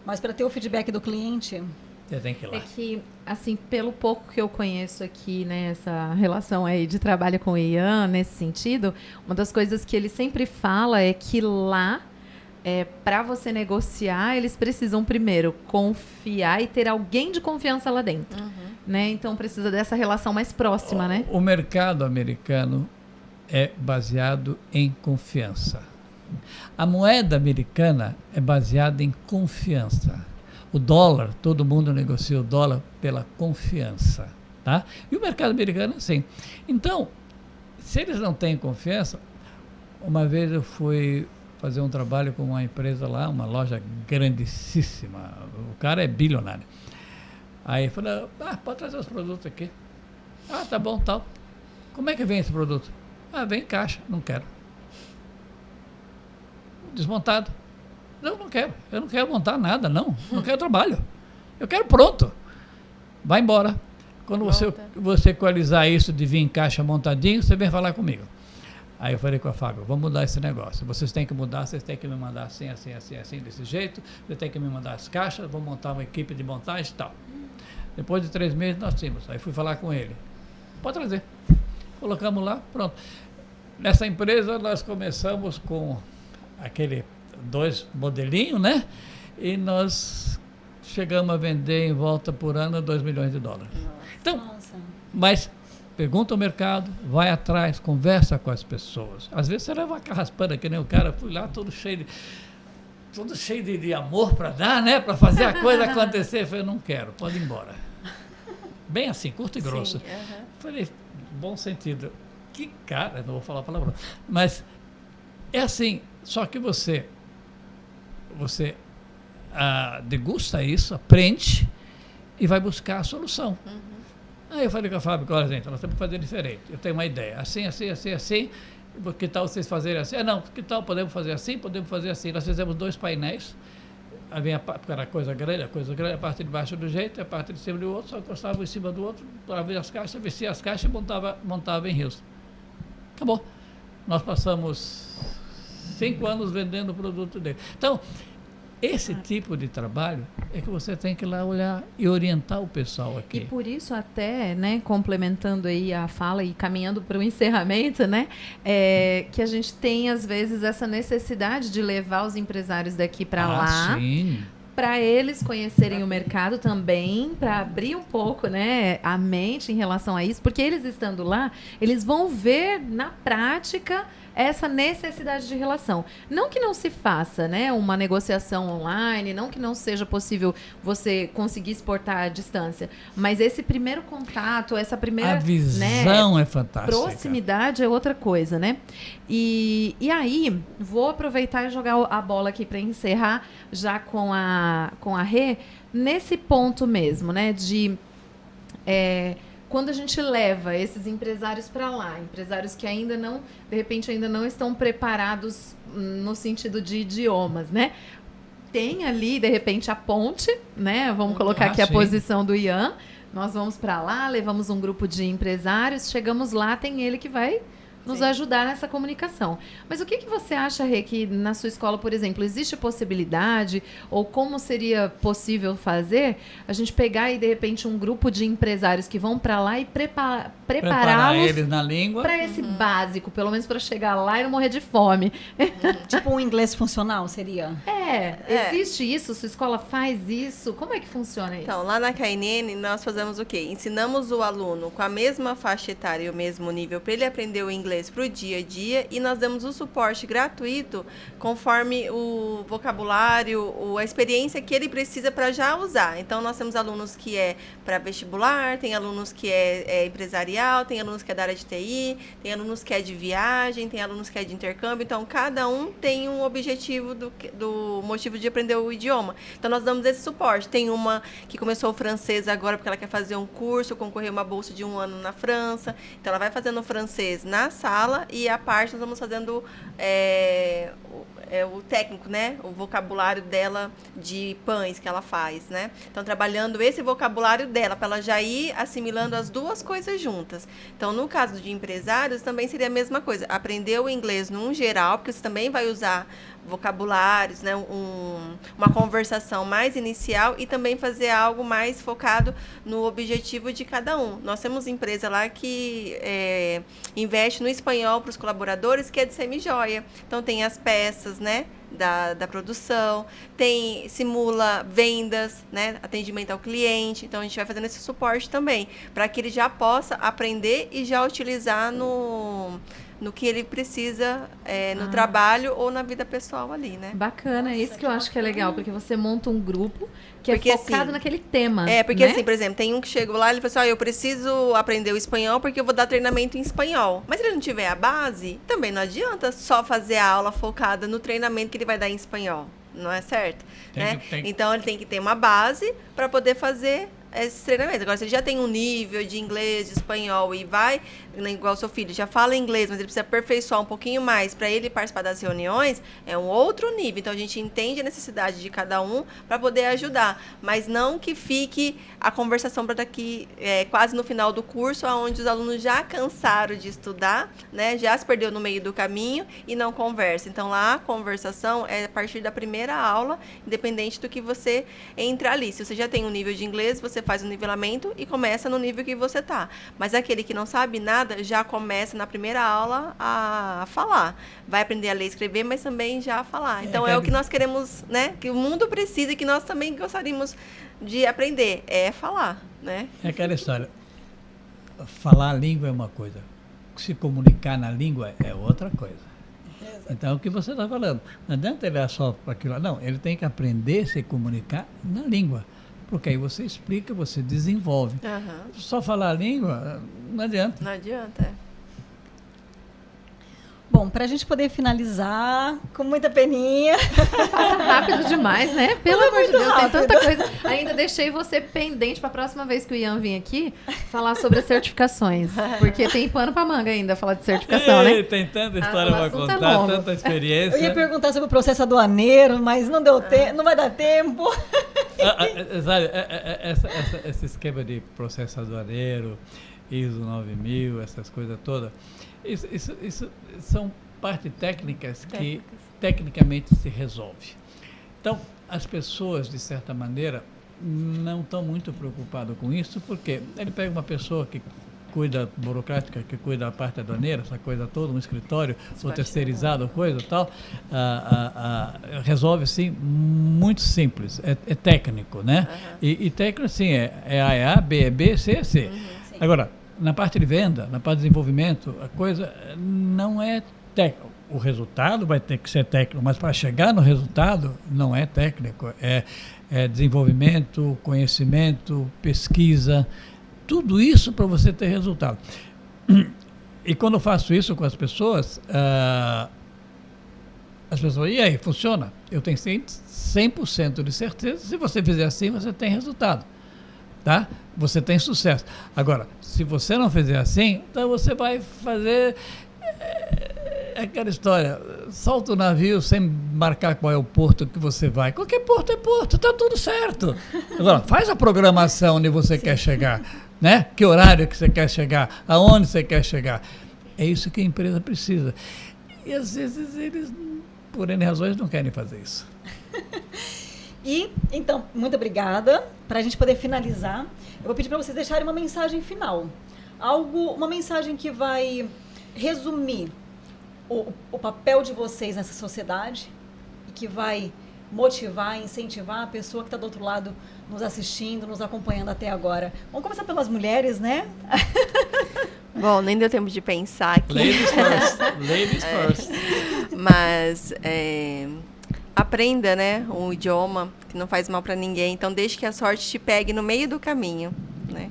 Mas para ter o feedback do cliente... Você tem que ir lá. É que, assim, pelo pouco que eu conheço aqui, né, essa relação aí de trabalho com o Ian, nesse sentido, uma das coisas que ele sempre fala é que lá, para você negociar, eles precisam primeiro confiar e ter alguém de confiança lá dentro. Né? Então, precisa dessa relação mais próxima, né? O mercado americano é baseado em confiança. A moeda americana é baseada em confiança. O dólar, todo mundo negocia o dólar pela confiança, tá? E o mercado americano é assim. Então, se eles não têm confiança, uma vez eu fui fazer um trabalho com uma empresa lá, uma loja grandíssima, o cara é bilionário. Aí eu falei, pode trazer os produtos aqui. Tá bom, tal. Como é que vem esse produto? Vem em caixa, não quero. Desmontado. Não quero. Eu não quero montar nada, não. Não quero trabalho. Eu quero pronto. Vai embora. Quando você equalizar isso de vir em caixa montadinho, você vem falar comigo. Aí eu falei com a Fábio, vamos mudar esse negócio. Vocês têm que mudar, vocês têm que me mandar assim, desse jeito. Vocês têm que me mandar as caixas, vou montar uma equipe de montagem e tal. Depois de 3 meses nós tínhamos. Aí fui falar com ele. Pode trazer. colocamos lá, pronto. Nessa empresa nós começamos com aquele 2 modelinhos, né? E nós chegamos a vender em volta por ano $2 milhões. Então, mas pergunta ao mercado, vai atrás, conversa com as pessoas. Às vezes você leva uma carraspana, que nem o cara, fui lá todo cheio de amor para dar, né? Para fazer a coisa acontecer. Eu falei, não quero, pode ir embora. Bem assim, curto e grosso. Falei, bom sentido. Que cara, não vou falar a palavra, mas é assim, só que você degusta isso, aprende e vai buscar a solução. Aí eu falei com a fábrica, olha gente, nós temos que fazer diferente. Eu tenho uma ideia, assim, que tal vocês fazerem assim? Não, que tal podemos fazer assim, podemos fazer assim. Nós fizemos 2 painéis, havia a coisa grande, a parte de baixo do jeito, a parte de cima do outro, só encostava em cima do outro, para ver as caixas, vestia as caixas e montava em Houston. Acabou. Nós passamos 5 anos vendendo o produto dele. Então, esse tipo de trabalho é que você tem que ir lá olhar e orientar o pessoal aqui. E por isso até, né, complementando aí a fala e caminhando para o encerramento, né, que a gente tem às vezes essa necessidade de levar os empresários daqui para lá. Sim. Para eles conhecerem o mercado também, para abrir um pouco, né, a mente em relação a isso, porque eles estando lá, eles vão ver na prática essa necessidade de relação. Não que não se faça, né, uma negociação online, não que não seja possível você conseguir exportar à distância, mas esse primeiro contato, essa primeira... A visão é fantástica. Proximidade é outra coisa, né? E aí, vou aproveitar e jogar a bola aqui para encerrar já com a Rê, nesse ponto mesmo, né, de... quando a gente leva esses empresários para lá, empresários que ainda não, de repente, ainda não estão preparados no sentido de idiomas, né? Tem ali, de repente, a ponte, né? Vamos colocar aqui a posição do Ian. Nós vamos para lá, levamos um grupo de empresários, chegamos lá, tem ele que vai nos ajudar nessa comunicação. Mas o que você acha, Rê, que na sua escola, por exemplo, existe possibilidade ou como seria possível fazer a gente pegar aí, de repente, um grupo de empresários que vão para lá e prepará-los eles na língua para esse básico, pelo menos para chegar lá e não morrer de fome. Tipo um inglês funcional, seria? Existe isso? Sua escola faz isso? Como é que funciona isso? Então, lá na KNN, nós fazemos o quê? Ensinamos o aluno com a mesma faixa etária e o mesmo nível para ele aprender o inglês para o dia a dia e nós damos o suporte gratuito conforme o vocabulário, a experiência que ele precisa para já usar. Então, nós temos alunos que é para vestibular, tem alunos que é empresarial, tem alunos que é da área de TI, tem alunos que é de viagem, tem alunos que é de intercâmbio. Então, cada um tem um objetivo do motivo de aprender o idioma. Então, nós damos esse suporte. Tem uma que começou o francês agora porque ela quer fazer um curso, concorrer uma bolsa de 1 ano na França. Então, ela vai fazendo francês na sala e a parte nós vamos fazendo o técnico, né? O vocabulário dela de pães que ela faz, né? Então, trabalhando esse vocabulário dela, para ela já ir assimilando as duas coisas juntas. Então, no caso de empresários, também seria a mesma coisa. Aprender o inglês num geral, porque você também vai usar vocabulários, né? Uma conversação mais inicial e também fazer algo mais focado no objetivo de cada um. Nós temos empresa lá que investe no espanhol para os colaboradores, que é de semijoia. Então, tem as peças, né? Da produção, simula vendas, né, atendimento ao cliente. Então, a gente vai fazendo esse suporte também, para que ele já possa aprender e já utilizar no que ele precisa no trabalho ou na vida pessoal ali, né? Bacana, isso que eu acho que é legal, porque você monta um grupo que porque, é focado assim, naquele tema. Porque né? assim, por exemplo, tem um que chegou lá e ele falou assim, eu preciso aprender o espanhol porque eu vou dar treinamento em espanhol. Mas se ele não tiver a base, também não adianta só fazer a aula focada no treinamento que ele vai dar em espanhol. Não é certo? Então, ele tem que ter uma base para poder fazer esse treinamento. Agora, se ele já tem um nível de inglês, de espanhol e vai, igual o seu filho, já fala inglês, mas ele precisa aperfeiçoar um pouquinho mais para ele participar das reuniões, é um outro nível. Então, a gente entende a necessidade de cada um para poder ajudar. Mas não que fique a conversação para daqui, quase no final do curso, onde os alunos já cansaram de estudar, né, já se perdeu no meio do caminho e não conversa. Então, lá a conversação é a partir da primeira aula, independente do que você entra ali. Se você já tem um nível de inglês, você faz um nivelamento e começa no nível que você está. Mas aquele que não sabe nada, entrada, já começa na primeira aula a falar. Vai aprender a ler e escrever, mas também já a falar. Então, é o que nós queremos, né? Que o mundo precisa e que nós também gostaríamos de aprender, é falar, né? É aquela história. Falar a língua é uma coisa. Se comunicar na língua é outra coisa. Então, é o que você está falando. Não adianta ele só para aquilo. Não, ele tem que aprender a se comunicar na língua. Porque aí você explica, você desenvolve. Só falar a língua, não adianta. Não adianta, Bom, para a gente poder finalizar, com muita peninha. Passa rápido demais, né? Pelo amor de Deus, rápido. tem tanta coisa. Ainda deixei você pendente para a próxima vez que o Ian vir aqui falar sobre as certificações. Porque tem pano para manga ainda falar de certificação, né? Tem tanta história o para assunto é contar, longo. tanta experiência. Eu ia perguntar sobre o processo aduaneiro, mas não deu tempo, não vai dar tempo. Sabe, esse esquema de processo aduaneiro, ISO 9000, essas coisas todas, isso são partes técnicas que tecnicamente se resolve. Então, as pessoas, de certa maneira, não estão muito preocupadas com isso, porque ele pega uma pessoa que cuida burocrática, que cuida da parte aduaneira, essa coisa toda, um escritório, ou terceirizado, coisa e tal, resolve, sim, muito simples, é técnico, né? E técnico, sim, é A, é A, B, é B, C, é C. Agora, na parte de venda, na parte de desenvolvimento, a coisa não é técnico. O resultado vai ter que ser técnico, mas para chegar no resultado não é técnico, é desenvolvimento, conhecimento, pesquisa, tudo isso para você ter resultado. E quando eu faço isso com as pessoas e aí, funciona? Eu tenho 100% de certeza, se você fizer assim, você tem resultado. Tá? Você tem sucesso. Agora, se você não fizer assim, então você vai fazer aquela história, solta o navio sem marcar qual é o porto que você vai. Qualquer porto é porto, está tudo certo. Agora, faz a programação onde você quer chegar, né? Que horário que você quer chegar, aonde você quer chegar. É isso que a empresa precisa. E às vezes eles, por N razões, não querem fazer isso. E, então, muito obrigada. Para a gente poder finalizar, eu vou pedir para vocês deixarem uma mensagem final. Uma mensagem que vai resumir o papel de vocês nessa sociedade e que vai motivar, incentivar a pessoa que está do outro lado nos assistindo, nos acompanhando até agora. Vamos começar pelas mulheres, né? Bom, nem deu tempo de pensar aqui. Ladies first. Ladies first. Mas aprenda, né, um idioma que não faz mal para ninguém. Então, deixe que a sorte te pegue no meio do caminho, né?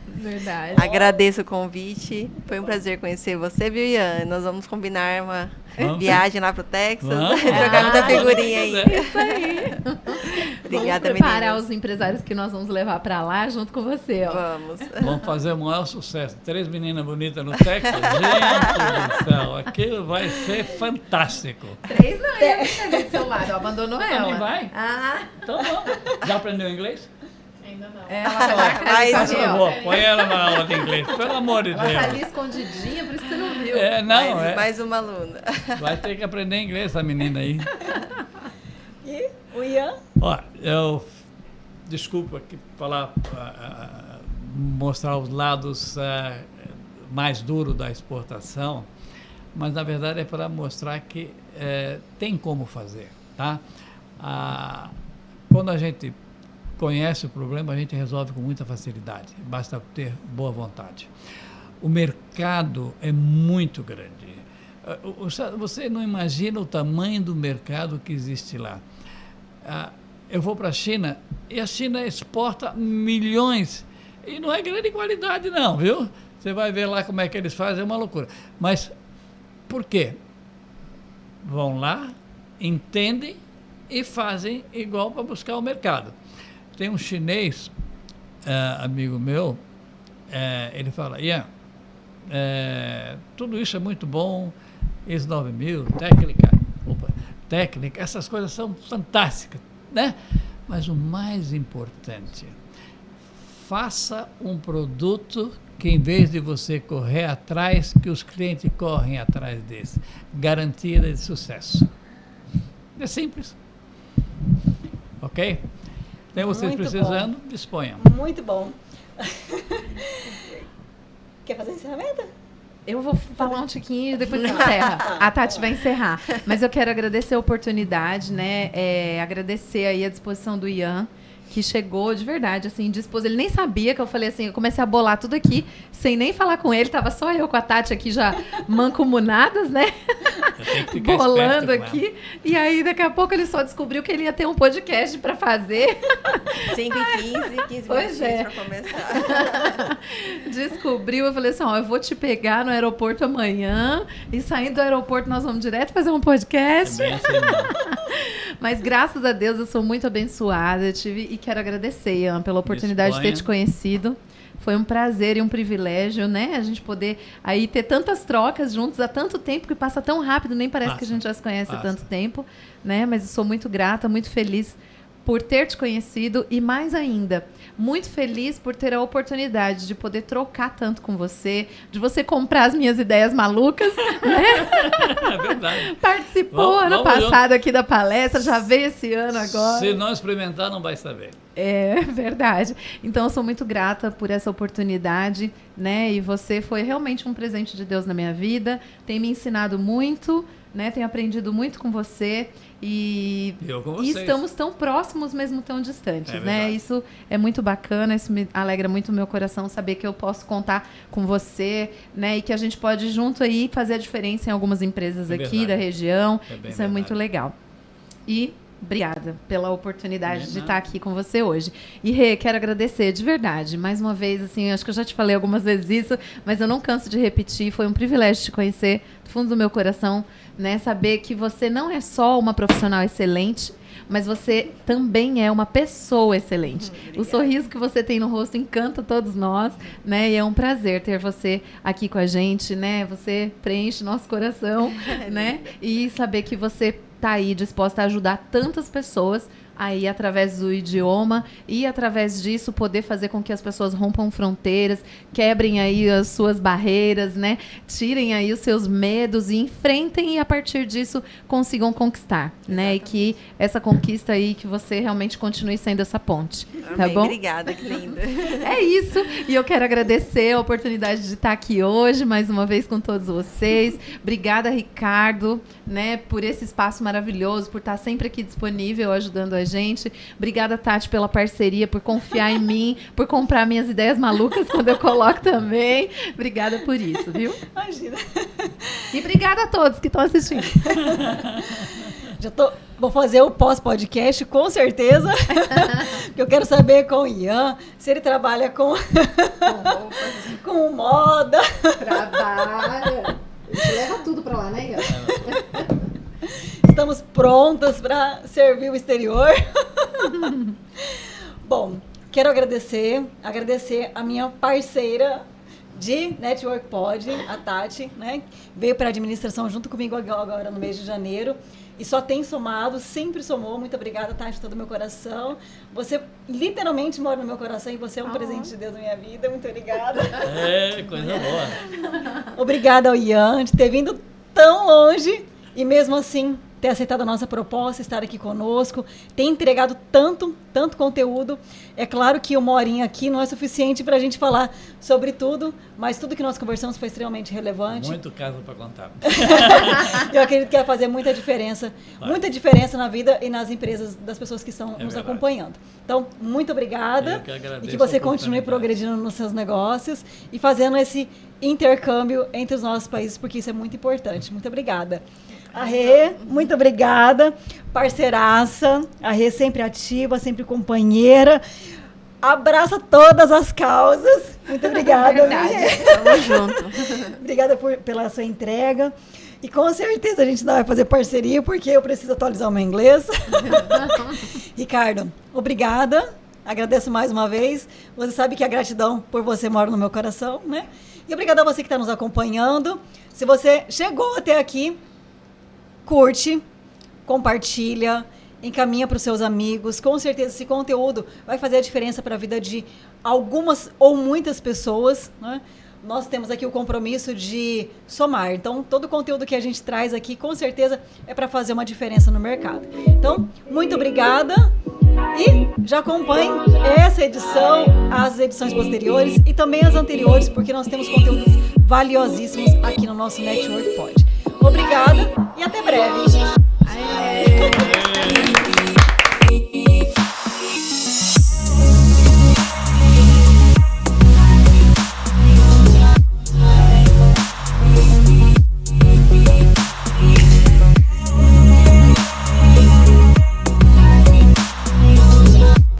Verdade. Agradeço o convite. Foi um prazer conhecer você, viu, Ian? Nós vamos combinar uma viagem lá pro Texas. Jogar muita figurinha aí. Isso aí. Obrigada, vamos preparar meninas. os empresários que nós vamos levar para lá junto com você. Ó. Vamos. Vamos fazer o maior sucesso. 3 meninas bonitas no Texas. Gente do céu, aquilo vai ser fantástico. 3 não, eu do seu lado, abandonou ela. Também vai? Então vamos. Já aprendeu inglês? Ainda não. Ela Vai, Por favor, põe ela na aula de inglês, pelo amor de Ela tá Deus. ali escondidinha, por isso que você não viu. Mais uma aluna. Vai ter que aprender inglês essa menina aí. E o Ian? Ó, desculpa aqui falar, mostrar os lados mais duros da exportação, mas na verdade é para mostrar que tem como fazer, tá? Quando a gente conhece o problema, a gente resolve com muita facilidade, basta ter boa vontade. O mercado é muito grande. Você não imagina o tamanho do mercado que existe lá. Eu vou para a China e a China exporta milhões. E não é grande qualidade não, viu? Você vai ver lá como é que eles fazem, é uma loucura. Mas por quê? Vão lá, entendem e fazem igual para buscar o mercado. Tem um chinês, amigo meu, ele fala, Ian, tudo isso é muito bom, ISO 9000, técnica, essas coisas são fantásticas, né? Mas o mais importante, faça um produto que em vez de você correr atrás, que os clientes correm atrás desse. Garantia de sucesso. É simples. Ok? Tem vocês Muito precisando, bom. disponham. Muito bom. Quer fazer encerramento? Eu vou falar um tiquinho e depois encerra. A Tati vai encerrar. Mas eu quero agradecer a oportunidade, né? Agradecer aí a disposição do Ian, que chegou de verdade, assim, dispôs. Ele nem sabia que eu falei assim, eu comecei a bolar tudo aqui, sem nem falar com ele. Tava só eu com a Tati aqui já mancomunadas, né? Bolando aqui. E aí, daqui a pouco, ele só descobriu que ele ia ter um podcast para fazer. 5h15 pois minutos para começar. Descobriu, eu falei assim, ó, eu vou te pegar no aeroporto amanhã e saindo do aeroporto nós vamos direto fazer um podcast. É bem assim, Mas graças a Deus eu sou muito abençoada, e quero agradecer, Ian, pela oportunidade de ter te conhecido. Foi um prazer e um privilégio, né? A gente poder aí ter tantas trocas juntos há tanto tempo, que passa tão rápido, nem parece que a gente já se conhece há tanto tempo, né? Mas eu sou muito grata, muito feliz por ter te conhecido e, mais ainda, muito feliz por ter a oportunidade de poder trocar tanto com você, de você comprar as minhas ideias malucas, né? É verdade. Participou ano passado aqui da palestra, já veio esse ano agora. Se não experimentar, não vai saber. É verdade. Então, eu sou muito grata por essa oportunidade, né? E você foi realmente um presente de Deus na minha vida, tem me ensinado muito, né? Tenho aprendido muito com você e estamos tão próximos, mesmo tão distantes, né? Isso é muito bacana, isso me alegra muito o meu coração, saber que eu posso contar com você, né? E que a gente pode junto aí fazer a diferença em algumas empresas aqui da região. Isso é muito legal. E obrigada pela oportunidade de estar aqui com você hoje. E, Rê, quero agradecer de verdade. Mais uma vez, assim, acho que eu já te falei algumas vezes isso, mas eu não canso de repetir. Foi um privilégio te conhecer do fundo do meu coração, né? Saber que você não é só uma profissional excelente, mas você também é uma pessoa excelente. O sorriso que você tem no rosto encanta todos nós, né? E é um prazer ter você aqui com a gente, né? Você preenche nosso coração, né? E saber que você está aí disposta a ajudar tantas pessoas aí através do idioma e através disso poder fazer com que as pessoas rompam fronteiras, quebrem aí as suas barreiras, né? Tirem aí os seus medos e enfrentem e a partir disso consigam conquistar, né? E que essa conquista aí, que você realmente continue sendo essa ponte, tá bom? Obrigada, que linda. É isso, e eu quero agradecer a oportunidade de estar aqui hoje, mais uma vez com todos vocês. Obrigada, Ricardo, né, por esse espaço maravilhoso, por estar sempre aqui disponível, ajudando a gente. Obrigada, Tati, pela parceria, por confiar em mim, por comprar minhas ideias malucas quando eu coloco também. Obrigada por isso, viu? Imagina. E obrigada a todos que estão assistindo. Vou fazer o pós-podcast, com certeza. Porque eu quero saber com o Ian se ele trabalha com moda. Trabalha. Leva tudo para lá, né, Ian? Estamos prontas para servir o exterior. Bom, quero agradecer a minha parceira de Network Pod, a Tati, né? Veio para a administração junto comigo agora no mês de janeiro e só tem somado, sempre somou. Muito obrigada, Tati, de todo o meu coração. Você literalmente mora no meu coração e você é um presente de Deus na minha vida. Muito obrigada. É, coisa boa. Obrigada ao Ian de ter vindo tão longe e mesmo assim ter aceitado a nossa proposta, estar aqui conosco, ter entregado tanto conteúdo. É claro que uma horinha aqui não é suficiente para a gente falar sobre tudo, mas tudo que nós conversamos foi extremamente relevante. Muito caso para contar. Eu acredito que vai fazer muita diferença na vida e nas empresas das pessoas que estão nos acompanhando. Então, muito obrigada e que você continue progredindo nos seus negócios e fazendo esse intercâmbio entre os nossos países, porque isso é muito importante. Muito obrigada. A Rê, muito obrigada, parceiraça, a Rê sempre ativa, sempre companheira, abraça todas as causas, muito obrigada. Verdade, tamo junto. Obrigada pela sua entrega, e com certeza a gente não vai fazer parceria, porque eu preciso atualizar o meu inglês. Ricardo, obrigada, agradeço mais uma vez, você sabe que a gratidão por você mora no meu coração, né? E obrigada a você que está nos acompanhando. Se você chegou até aqui, curte, compartilha, encaminha para os seus amigos. Com certeza esse conteúdo vai fazer a diferença para a vida de algumas ou muitas pessoas, né? Nós temos aqui o compromisso de somar. Então, todo o conteúdo que a gente traz aqui, com certeza, é para fazer uma diferença no mercado. Então, muito obrigada. E já acompanhe essa edição, as edições posteriores e também as anteriores, porque nós temos conteúdos valiosíssimos aqui no nosso Network Pod. Obrigada e até breve. Aê.